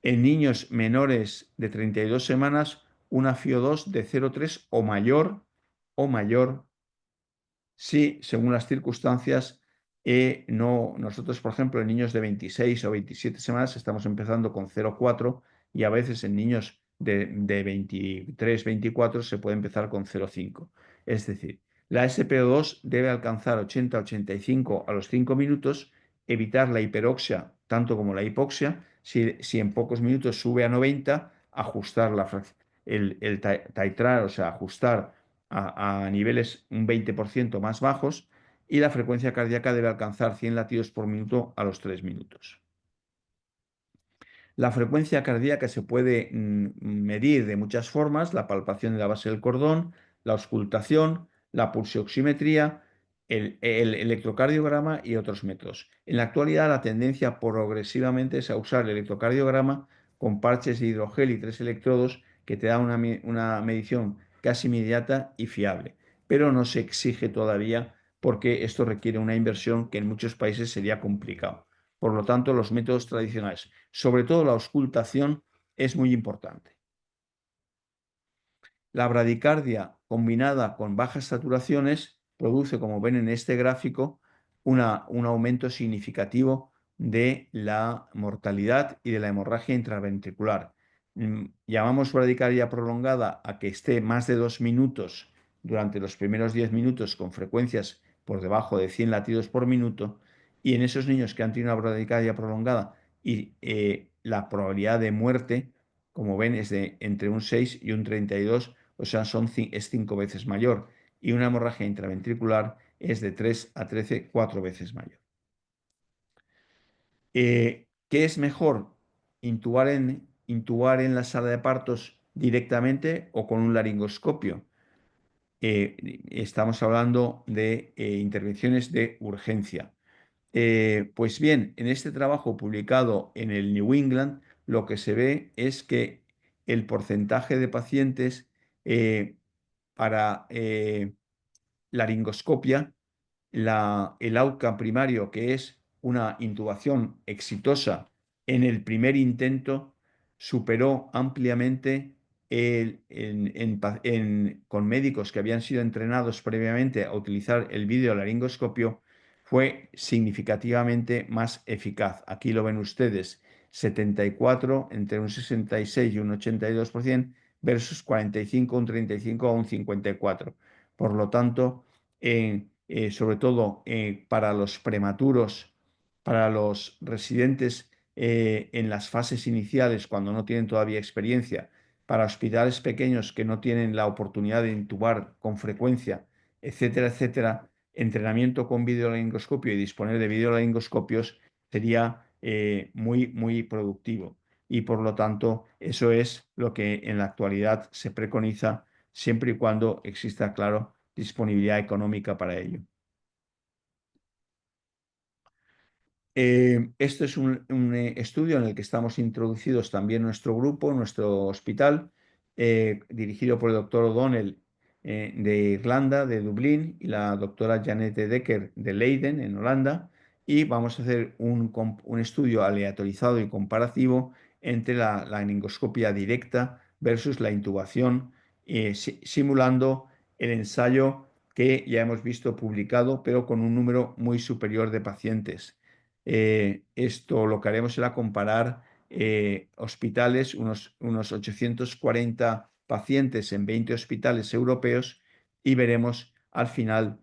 En niños menores de 32 semanas, una FiO2 de 0,3 o mayor, si, según las circunstancias, nosotros, por ejemplo, en niños de 26 o 27 semanas estamos empezando con 0,4, y a veces en niños de 23, 24 se puede empezar con 0,5. Es decir, la SpO2 debe alcanzar 80-85 a los 5 minutos, evitar la hiperoxia tanto como la hipoxia. Si en pocos minutos sube a 90, ajustar el titrar, o sea, ajustar a niveles un 20% más bajos, y la frecuencia cardíaca debe alcanzar 100 latidos por minuto a los 3 minutos. La frecuencia cardíaca se puede medir de muchas formas: la palpación de la base del cordón, la auscultación, la pulsioximetría, el electrocardiograma y otros métodos. En la actualidad, la tendencia progresivamente es a usar el electrocardiograma con parches de hidrogel y 3 electrodos, que te da una medición casi inmediata y fiable, pero no se exige todavía porque esto requiere una inversión que en muchos países sería complicado. Por lo tanto, los métodos tradicionales, sobre todo la auscultación, es muy importante. La bradicardia combinada con bajas saturaciones produce, como ven en este gráfico, un aumento significativo de la mortalidad y de la hemorragia intraventricular. Llamamos bradicardia prolongada a que esté más de 2 minutos durante los primeros 10 minutos con frecuencias por debajo de 100 latidos por minuto, y en esos niños que han tenido una bradicardia prolongada y la probabilidad de muerte, como ven, es de entre un 6 y un 32, o sea, es 5 veces mayor, y una hemorragia intraventricular es de 3 a 13, 4 veces mayor. ¿Qué es mejor? ¿Intubar en la sala de partos directamente o con un laringoscopio? Estamos hablando de intervenciones de urgencia. Pues bien, en este trabajo publicado en el New England, lo que se ve es que el porcentaje de pacientes para laringoscopia, el outcome primario, que es una intubación exitosa en el primer intento, superó ampliamente con médicos que habían sido entrenados previamente a utilizar el videolaringoscopio, fue significativamente más eficaz. Aquí lo ven ustedes, 74, entre un 66 y un 82%, versus 45, un 35 a un 54. Por lo tanto, sobre todo para los prematuros, para los residentes en las fases iniciales, cuando no tienen todavía experiencia, para hospitales pequeños que no tienen la oportunidad de intubar con frecuencia, etcétera, etcétera, entrenamiento con videolaringoscopio y disponer de videolaringoscopios sería muy, muy productivo. Y por lo tanto, eso es lo que en la actualidad se preconiza, siempre y cuando exista, claro, disponibilidad económica para ello. Esto es un estudio en el que estamos introducidos también nuestro grupo, nuestro hospital, dirigido por el doctor O'Donnell de Irlanda, de Dublín, y la doctora Janet Decker de Leiden, en Holanda, y vamos a hacer un estudio aleatorizado y comparativo entre la laringoscopia directa versus la intubación, simulando el ensayo que ya hemos visto publicado, pero con un número muy superior de pacientes. Esto lo que haremos será comparar hospitales, unos 840 pacientes en 20 hospitales europeos, y veremos al final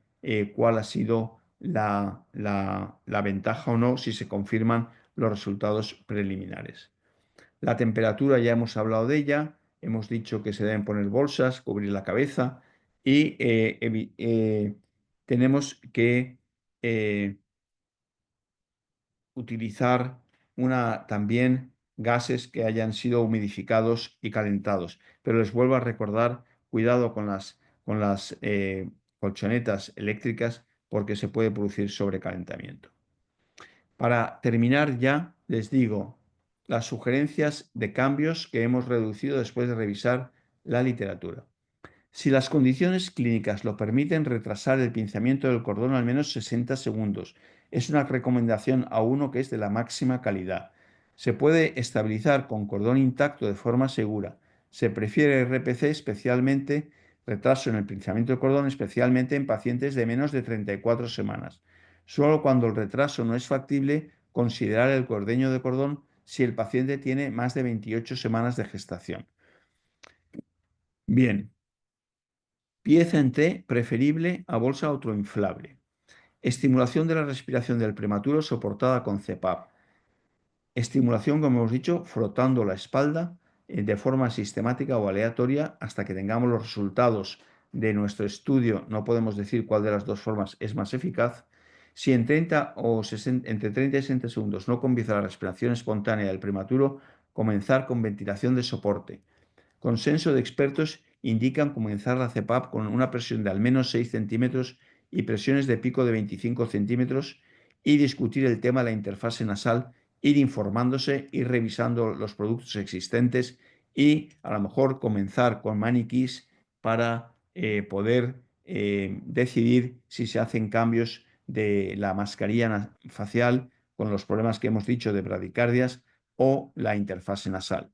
cuál ha sido la ventaja o no, si se confirman los resultados preliminares. La temperatura, ya hemos hablado de ella, hemos dicho que se deben poner bolsas, cubrir la cabeza, y tenemos que utilizar también gases que hayan sido humidificados y calentados. Pero les vuelvo a recordar, cuidado con las colchonetas eléctricas, porque se puede producir sobrecalentamiento. Para terminar ya, les digo las sugerencias de cambios que hemos reducido después de revisar la literatura. Si las condiciones clínicas lo permiten, retrasar el pinzamiento del cordón al menos 60 segundos. Es una recomendación a uno que es de la máxima calidad. Se puede estabilizar con cordón intacto de forma segura. Se prefiere RPC, especialmente retraso en el pinzamiento del cordón, especialmente en pacientes de menos de 34 semanas. Solo cuando el retraso no es factible, considerar el cordeño de cordón si el paciente tiene más de 28 semanas de gestación. Bien. Pieza en T preferible a bolsa autoinflable. Estimulación de la respiración del prematuro soportada con CPAP. Estimulación, como hemos dicho, frotando la espalda de forma sistemática o aleatoria hasta que tengamos los resultados de nuestro estudio. No podemos decir cuál de las dos formas es más eficaz. Si en 30 o 60, entre 30 y 60 segundos no comienza la respiración espontánea del prematuro, comenzar con ventilación de soporte. Consenso de expertos indican comenzar la CPAP con una presión de al menos 6 centímetros y presiones de pico de 25 centímetros, y discutir el tema de la interfase nasal, ir informándose, ir revisando los productos existentes, y a lo mejor comenzar con maniquís para poder decidir si se hacen cambios de la mascarilla facial con los problemas que hemos dicho de bradicardias o la interfase nasal.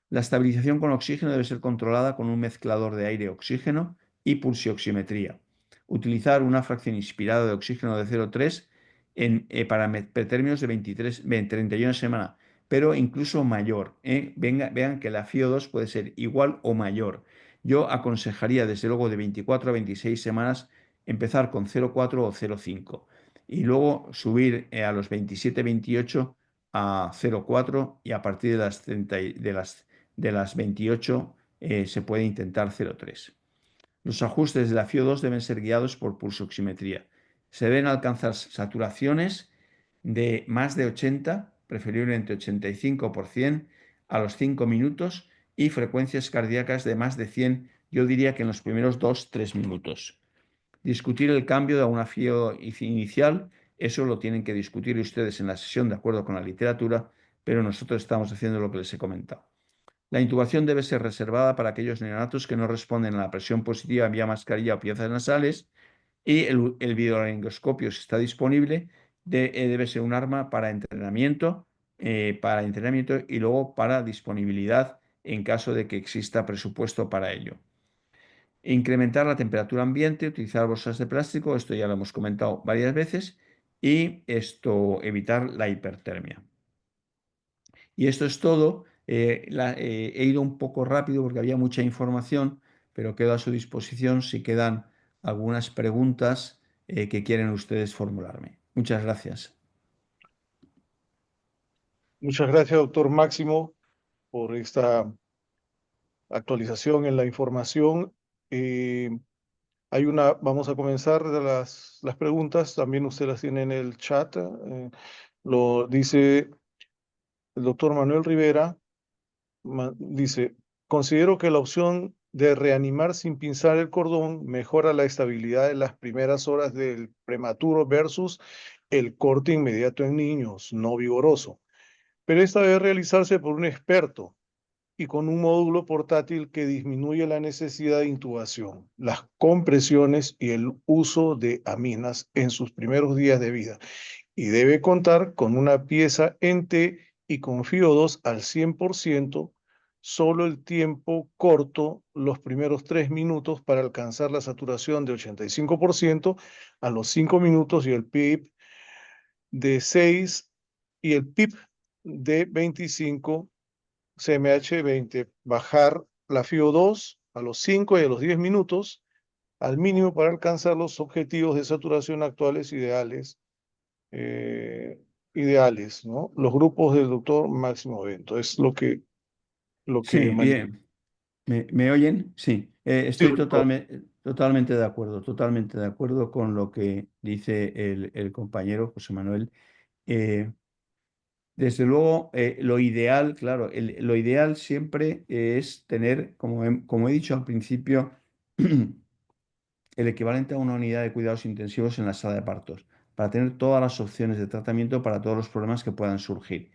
La estabilización con oxígeno debe ser controlada con un mezclador de aire-oxígeno y pulsioximetría. Utilizar una fracción inspirada de oxígeno de 0,3 para términos de 31 semanas, pero incluso mayor. Vean que la FiO2 puede ser igual o mayor. Yo aconsejaría desde luego de 24 a 26 semanas empezar con 0,4 o 0,5 y luego subir a los 27-28 a 0,4 y a partir de las, 30 de las 28 se puede intentar 0,3. Los ajustes de la FiO2 deben ser guiados por pulsoximetría. Se deben alcanzar saturaciones de más de 80, preferiblemente 85% a los 5 minutos y frecuencias cardíacas de más de 100, yo diría que en los primeros 2-3 minutos. Discutir el cambio de una FiO inicial, eso lo tienen que discutir ustedes en la sesión de acuerdo con la literatura, pero nosotros estamos haciendo lo que les he comentado. La intubación debe ser reservada para aquellos neonatos que no responden a la presión positiva vía mascarilla o piezas nasales y el videolaringoscopio, si está disponible, debe ser un arma para entrenamiento y luego para disponibilidad en caso de que exista presupuesto para ello. Incrementar la temperatura ambiente, utilizar bolsas de plástico, esto ya lo hemos comentado varias veces, y evitar la hipertermia. Y esto es todo. He ido un poco rápido porque había mucha información, pero quedo a su disposición si quedan algunas preguntas que quieren ustedes formularme. Muchas gracias. Muchas gracias, doctor Máximo, por esta actualización en la información. Eh, vamos a comenzar de las preguntas, también usted las tiene en el chat. Lo dice el doctor Manuel Rivera, dice, considero que la opción de reanimar sin pinzar el cordón mejora la estabilidad de las primeras horas del prematuro versus el corte inmediato en niños no vigoroso, pero esta debe realizarse por un experto y con un módulo portátil que disminuye la necesidad de intubación, las compresiones y el uso de aminas en sus primeros días de vida. Y debe contar con una pieza en T y con FiO2 al 100%, solo el tiempo corto, los primeros 3 minutos para alcanzar la saturación de 85% a los 5 minutos y el PIB de 6 y el PIB de 25 CMH20, bajar la FiO2 a los 5 y a los 10 minutos al mínimo para alcanzar los objetivos de saturación actuales eh, ideales, ¿no? Los grupos del doctor Máximo Bento, es lo que Sí, bien. ¿Me oyen? Sí. Sí, Estoy doctor. totalmente de acuerdo con lo que dice el compañero José Manuel. Eh, Desde luego, lo ideal, claro, lo ideal siempre es tener, como he dicho al principio, el equivalente a una unidad de cuidados intensivos en la sala de partos, para tener todas las opciones de tratamiento para todos los problemas que puedan surgir.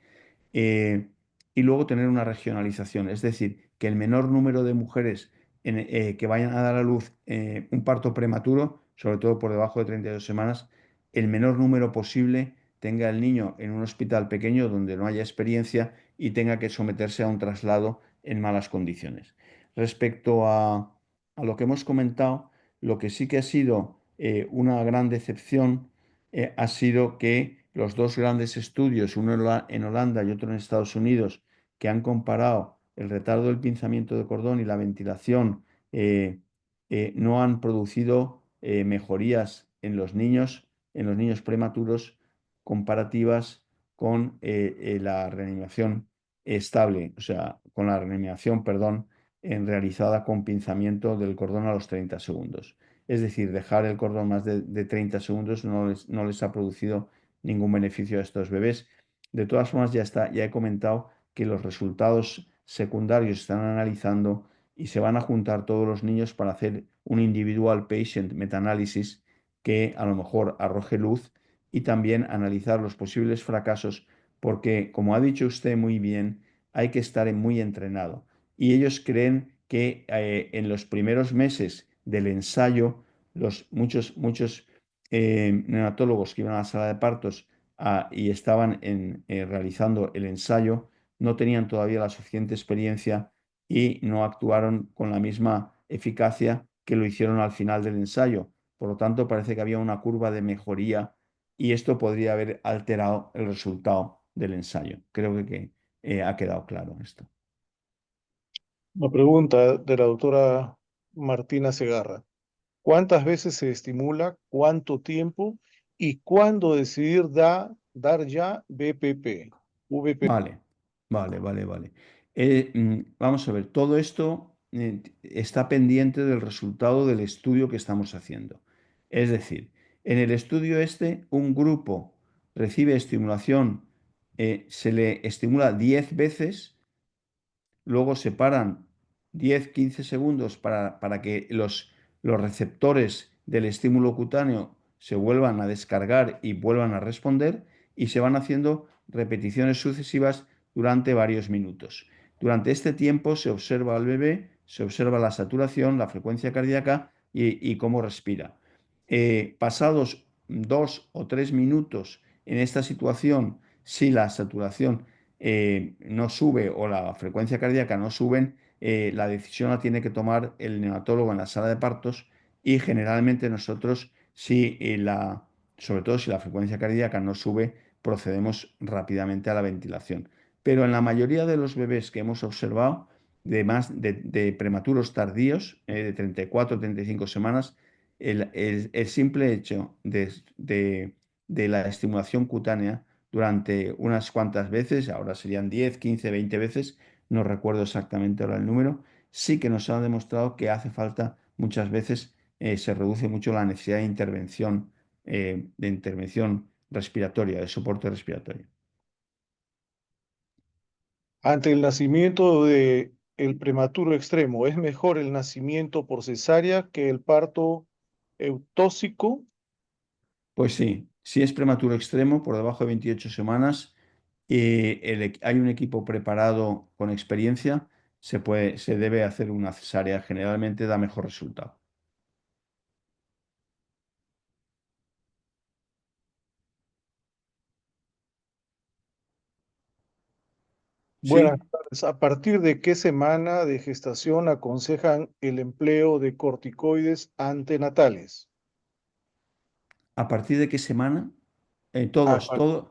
Eh, y luego tener una regionalización, es decir, que el menor número de mujeres que vayan a dar a luz un parto prematuro, sobre todo por debajo de 32 semanas, el menor número posible tenga el niño en un hospital pequeño donde no haya experiencia y tenga que someterse a un traslado en malas condiciones. Respecto a lo que hemos comentado, lo que sí que ha sido una gran decepción ha sido que los dos grandes estudios, uno en Holanda y otro en Estados Unidos, que han comparado el retardo del pinzamiento de cordón y la ventilación, no han producido mejorías en los niños prematuros comparativas con la reanimación estable, o sea, con la reanimación, perdón, realizada con pinzamiento del cordón a los 30 segundos. Es decir, dejar el cordón más de 30 segundos no les ha producido ningún beneficio a estos bebés. De todas formas, ya he comentado que los resultados secundarios se están analizando y se van a juntar todos los niños para hacer un individual patient meta-análisis que a lo mejor arroje luz y también analizar los posibles fracasos, porque, como ha dicho usted muy bien, hay que estar muy entrenado. Y ellos creen que en los primeros meses del ensayo muchos neonatólogos que iban a la sala de partos y estaban realizando el ensayo no tenían todavía la suficiente experiencia y no actuaron con la misma eficacia que lo hicieron al final del ensayo. Por lo tanto, parece que había una curva de mejoría y esto podría haber alterado el resultado del ensayo. Creo que ha quedado claro esto. Una pregunta de la doctora Martina Segarra. ¿Cuántas veces se estimula? ¿Cuánto tiempo? ¿Y cuándo decidir dar ya BPP? VPP. Vale, vale. Vamos a ver, todo esto está pendiente del resultado del estudio que estamos haciendo. Es decir, en el estudio este, un grupo recibe estimulación, se le estimula 10 veces. Luego se paran 10-15 segundos para que los receptores del estímulo cutáneo se vuelvan a descargar y vuelvan a responder y se van haciendo repeticiones sucesivas durante varios minutos. Durante este tiempo se observa al bebé, se observa la saturación, la frecuencia cardíaca y cómo respira. Pasados 2 o 3 minutos en esta situación, si la saturación no sube o la frecuencia cardíaca no suben, la decisión la tiene que tomar el neonatólogo en la sala de partos y generalmente nosotros, si sobre todo si la frecuencia cardíaca no sube, procedemos rápidamente a la ventilación. Pero en la mayoría de los bebés que hemos observado, de prematuros tardíos, de 34 o 35 semanas, el simple hecho de la estimulación cutánea durante unas cuantas veces, ahora serían 10, 15, 20 veces, no recuerdo exactamente ahora el número, sí que nos ha demostrado que hace falta muchas veces, se reduce mucho la necesidad de intervención respiratoria, de soporte respiratorio. Ante el nacimiento de el prematuro extremo, ¿es mejor el nacimiento por cesárea que el parto eutóxico? Pues sí, si es prematuro extremo, por debajo de 28 semanas, hay un equipo preparado con experiencia, se debe hacer una cesárea, generalmente da mejor resultado. Buenas ¿Sí? tardes. ¿A partir de qué semana de gestación aconsejan el empleo de corticoides antenatales? ¿A partir de qué semana? A par-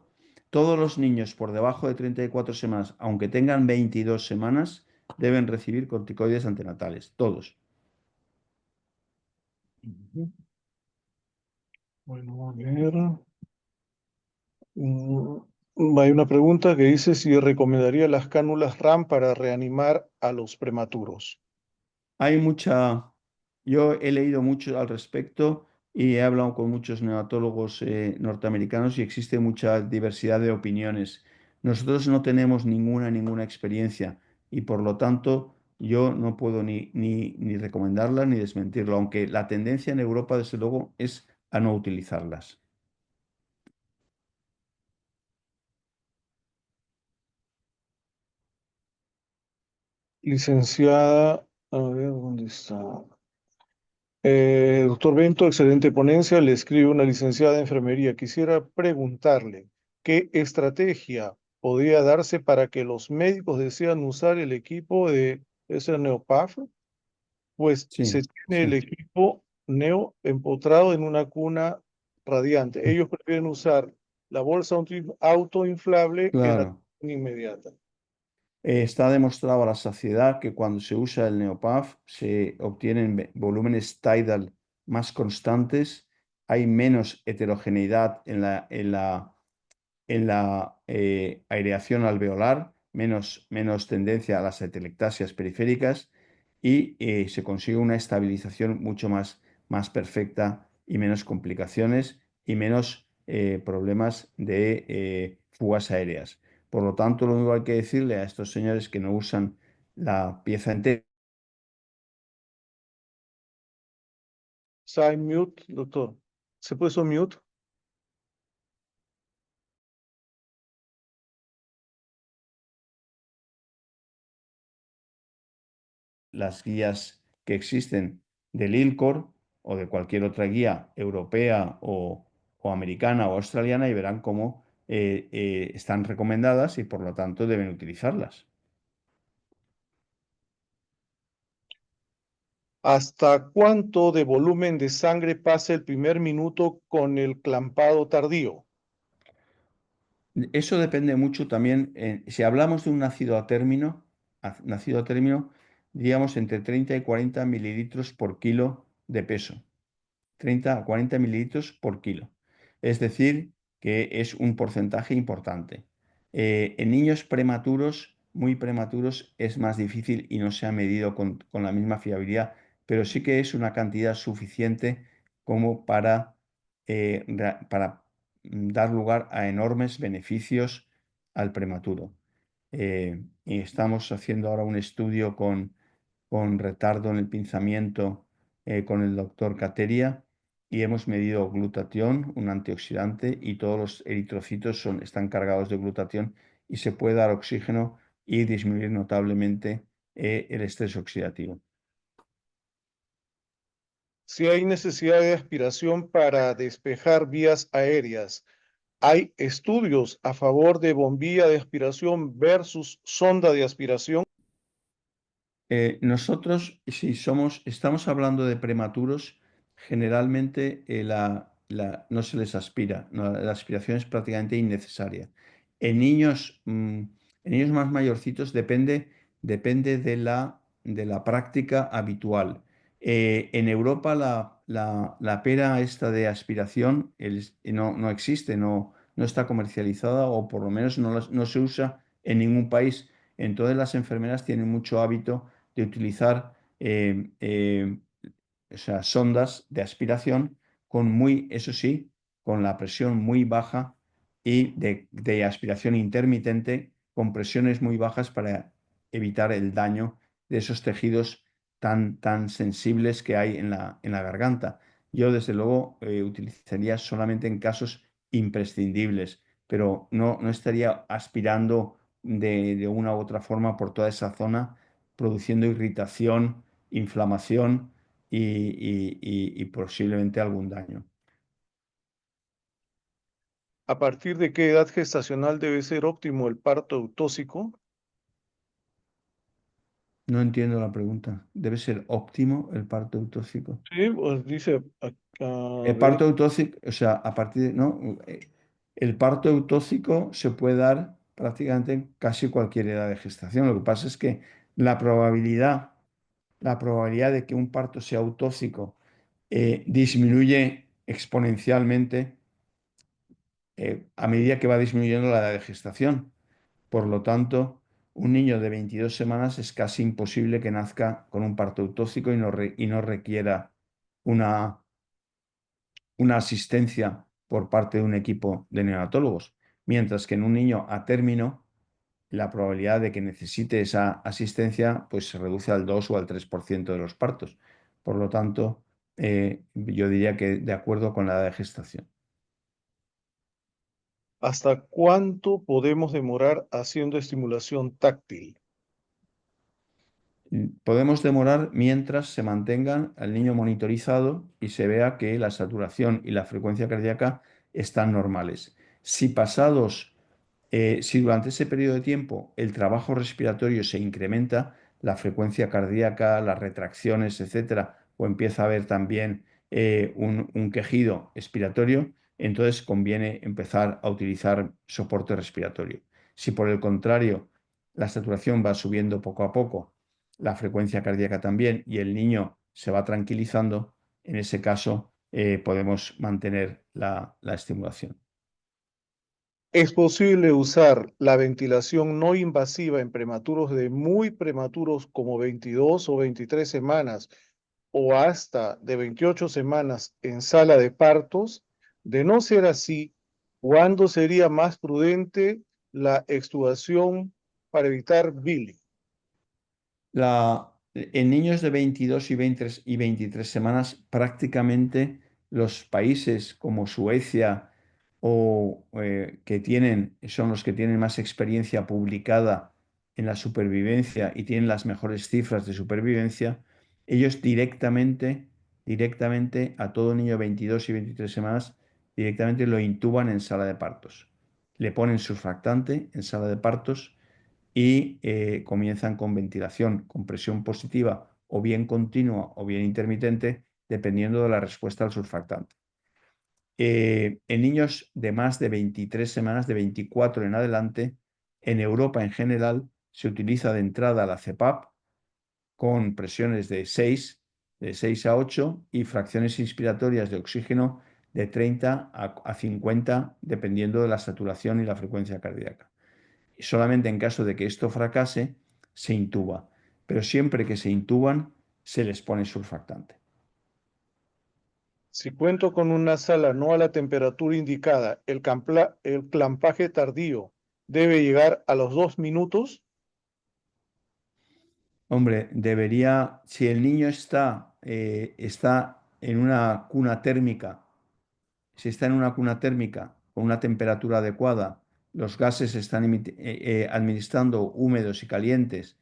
Todos los niños por debajo de 34 semanas, aunque tengan 22 semanas, deben recibir corticoides antenatales. Todos. Ujú. Bueno, a ver. Hay una pregunta que dice si recomendaría las cánulas RAM para reanimar a los prematuros. Hay mucha, yo he leído mucho al respecto y he hablado con muchos neonatólogos norteamericanos y existe mucha diversidad de opiniones. Nosotros no tenemos ninguna experiencia y por lo tanto yo no puedo ni recomendarlas ni desmentirlo, aunque la tendencia en Europa desde luego es a no utilizarlas. Licenciada, a ver, ¿dónde está? Doctor Bento, excelente ponencia. Le escribe una licenciada de enfermería. Quisiera preguntarle, ¿qué estrategia podría darse para que los médicos desean usar el equipo de ese Neopaf? Pues se Sí, tiene el sí, equipo Neo empotrado en una cuna radiante. Ellos prefieren usar la bolsa autoinflable que la claro. inmediata. Está demostrado a la saciedad que cuando se usa el Neopaf se obtienen volúmenes tidal más constantes, hay menos heterogeneidad en la aireación alveolar, menos tendencia a las atelectasias periféricas y se consigue una estabilización mucho más perfecta y menos complicaciones y menos problemas de fugas aéreas. Por lo tanto, lo único que hay que decirle a estos señores que no usan la pieza entera, Side mute, doctor. ¿Se puede eso mute? las guías que existen del ILCOR o de cualquier otra guía europea o americana o australiana y verán cómo están recomendadas y por lo tanto deben utilizarlas. ¿Hasta cuánto de volumen de sangre pasa el primer minuto con el clampado tardío? Eso depende mucho también, si hablamos de un nacido a término, diríamos entre 30 y 40 mililitros por kilo de peso. 30 a 40 mililitros por kilo. Es decir, que es un porcentaje importante. En niños prematuros, muy prematuros, es más difícil y no se ha medido con la misma fiabilidad, pero sí que es una cantidad suficiente como para dar lugar a enormes beneficios al prematuro. Y estamos haciendo ahora un estudio con retardo en el pinzamiento con el doctor Cateria y hemos medido glutatión, un antioxidante, y todos los eritrocitos están cargados de glutatión y se puede dar oxígeno y disminuir notablemente el estrés oxidativo. Si hay necesidad de aspiración para despejar vías aéreas, ¿hay estudios a favor de bombilla de aspiración versus sonda de aspiración? Nosotros, si estamos hablando de prematuros, generalmente no se les aspira, la aspiración es prácticamente innecesaria. En niños, en niños más mayorcitos depende de la práctica habitual. En Europa la pera esta de aspiración no existe, no está comercializada o por lo menos no se usa en ningún país. Entonces las enfermeras tienen mucho hábito de utilizar o sea, sondas de aspiración eso sí, con la presión muy baja y de aspiración intermitente con presiones muy bajas para evitar el daño de esos tejidos tan sensibles que hay en la garganta. Yo, desde luego, utilizaría solamente en casos imprescindibles, pero no estaría aspirando de una u otra forma por toda esa zona produciendo irritación, inflamación y posiblemente algún daño. ¿A partir de qué edad gestacional debe ser óptimo el parto eutóxico? No entiendo la pregunta. ¿Debe ser óptimo el parto eutóxico? Sí, pues dice, a El ver, parto eutóxico, o sea, a partir de, ¿no? El parto eutóxico se puede dar prácticamente en casi cualquier edad de gestación. Lo que pasa es que la probabilidad, la probabilidad de que un parto sea autóxico disminuye exponencialmente a medida que va disminuyendo la edad de gestación. Por lo tanto, un niño de 22 semanas es casi imposible que nazca con un parto autóxico y no requiera una, una asistencia por parte de un equipo de neonatólogos. Mientras que en un niño a término, la probabilidad de que necesite esa asistencia pues se reduce al 2 o al 3% de los partos. Por lo tanto, yo diría que de acuerdo con la edad de gestación. ¿hasta cuánto podemos demorar haciendo estimulación táctil? Podemos demorar mientras se mantengan al niño monitorizado y se vea que la saturación y la frecuencia cardíaca están normales. Si durante ese periodo de tiempo el trabajo respiratorio se incrementa, la frecuencia cardíaca, las retracciones, etcétera, o empieza a haber también un quejido expiratorio, entonces conviene empezar a utilizar soporte respiratorio. Si por el contrario la saturación va subiendo poco a poco, la frecuencia cardíaca también y el niño se va tranquilizando, en ese caso podemos mantener la estimulación. ¿Es posible usar la ventilación no invasiva en prematuros de muy prematuros como 22 o 23 semanas o hasta de 28 semanas en sala de partos? De no ser así, ¿cuándo sería más prudente la extubación para evitar billing? En niños de 22 y 23 semanas, prácticamente los países como Suecia son los que tienen más experiencia publicada en la supervivencia y tienen las mejores cifras de supervivencia, ellos directamente a todo niño de 22 y 23 semanas, directamente lo intuban en sala de partos. Le ponen surfactante en sala de partos y comienzan con ventilación, con presión positiva o bien continua o bien intermitente, dependiendo de la respuesta al surfactante. En niños de más de 23 semanas, de 24 en adelante, en Europa en general se utiliza de entrada la CPAP con presiones de 6 a 8 y fracciones inspiratorias de oxígeno de 30 a 50, dependiendo de la saturación y la frecuencia cardíaca. Y solamente en caso de que esto fracase, se intuba. Pero siempre que se intuban, se les pone surfactante. Si cuento con una sala no a la temperatura indicada, el clampaje tardío debe llegar a los 2 minutos. Hombre, debería, si el niño está en una cuna térmica, si está en una cuna térmica con una temperatura adecuada, los gases se están administrando húmedos y calientes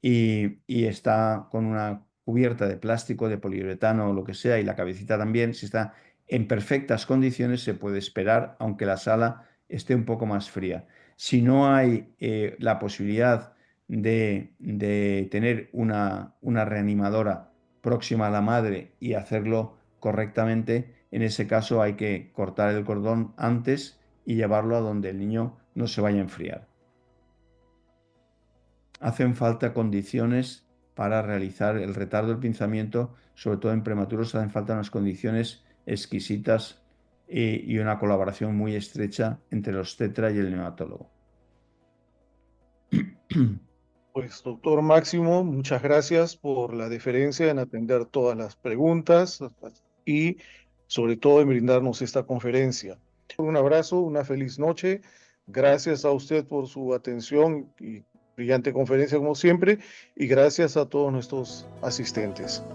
y está con una cubierta de plástico, de poliuretano o lo que sea, y la cabecita también, si está en perfectas condiciones, se puede esperar, aunque la sala esté un poco más fría. Si no hay la posibilidad de tener una reanimadora próxima a la madre y hacerlo correctamente, en ese caso hay que cortar el cordón antes y llevarlo a donde el niño no se vaya a enfriar. Hacen falta condiciones para realizar el retardo del pinzamiento, sobre todo en prematuros hacen falta unas condiciones exquisitas y una colaboración muy estrecha entre el obstetra y el neonatólogo. Pues, doctor Máximo, muchas gracias por la deferencia en atender todas las preguntas y sobre todo en brindarnos esta conferencia. Un abrazo, una feliz noche. Gracias a usted por su atención y brillante conferencia como siempre y gracias a todos nuestros asistentes.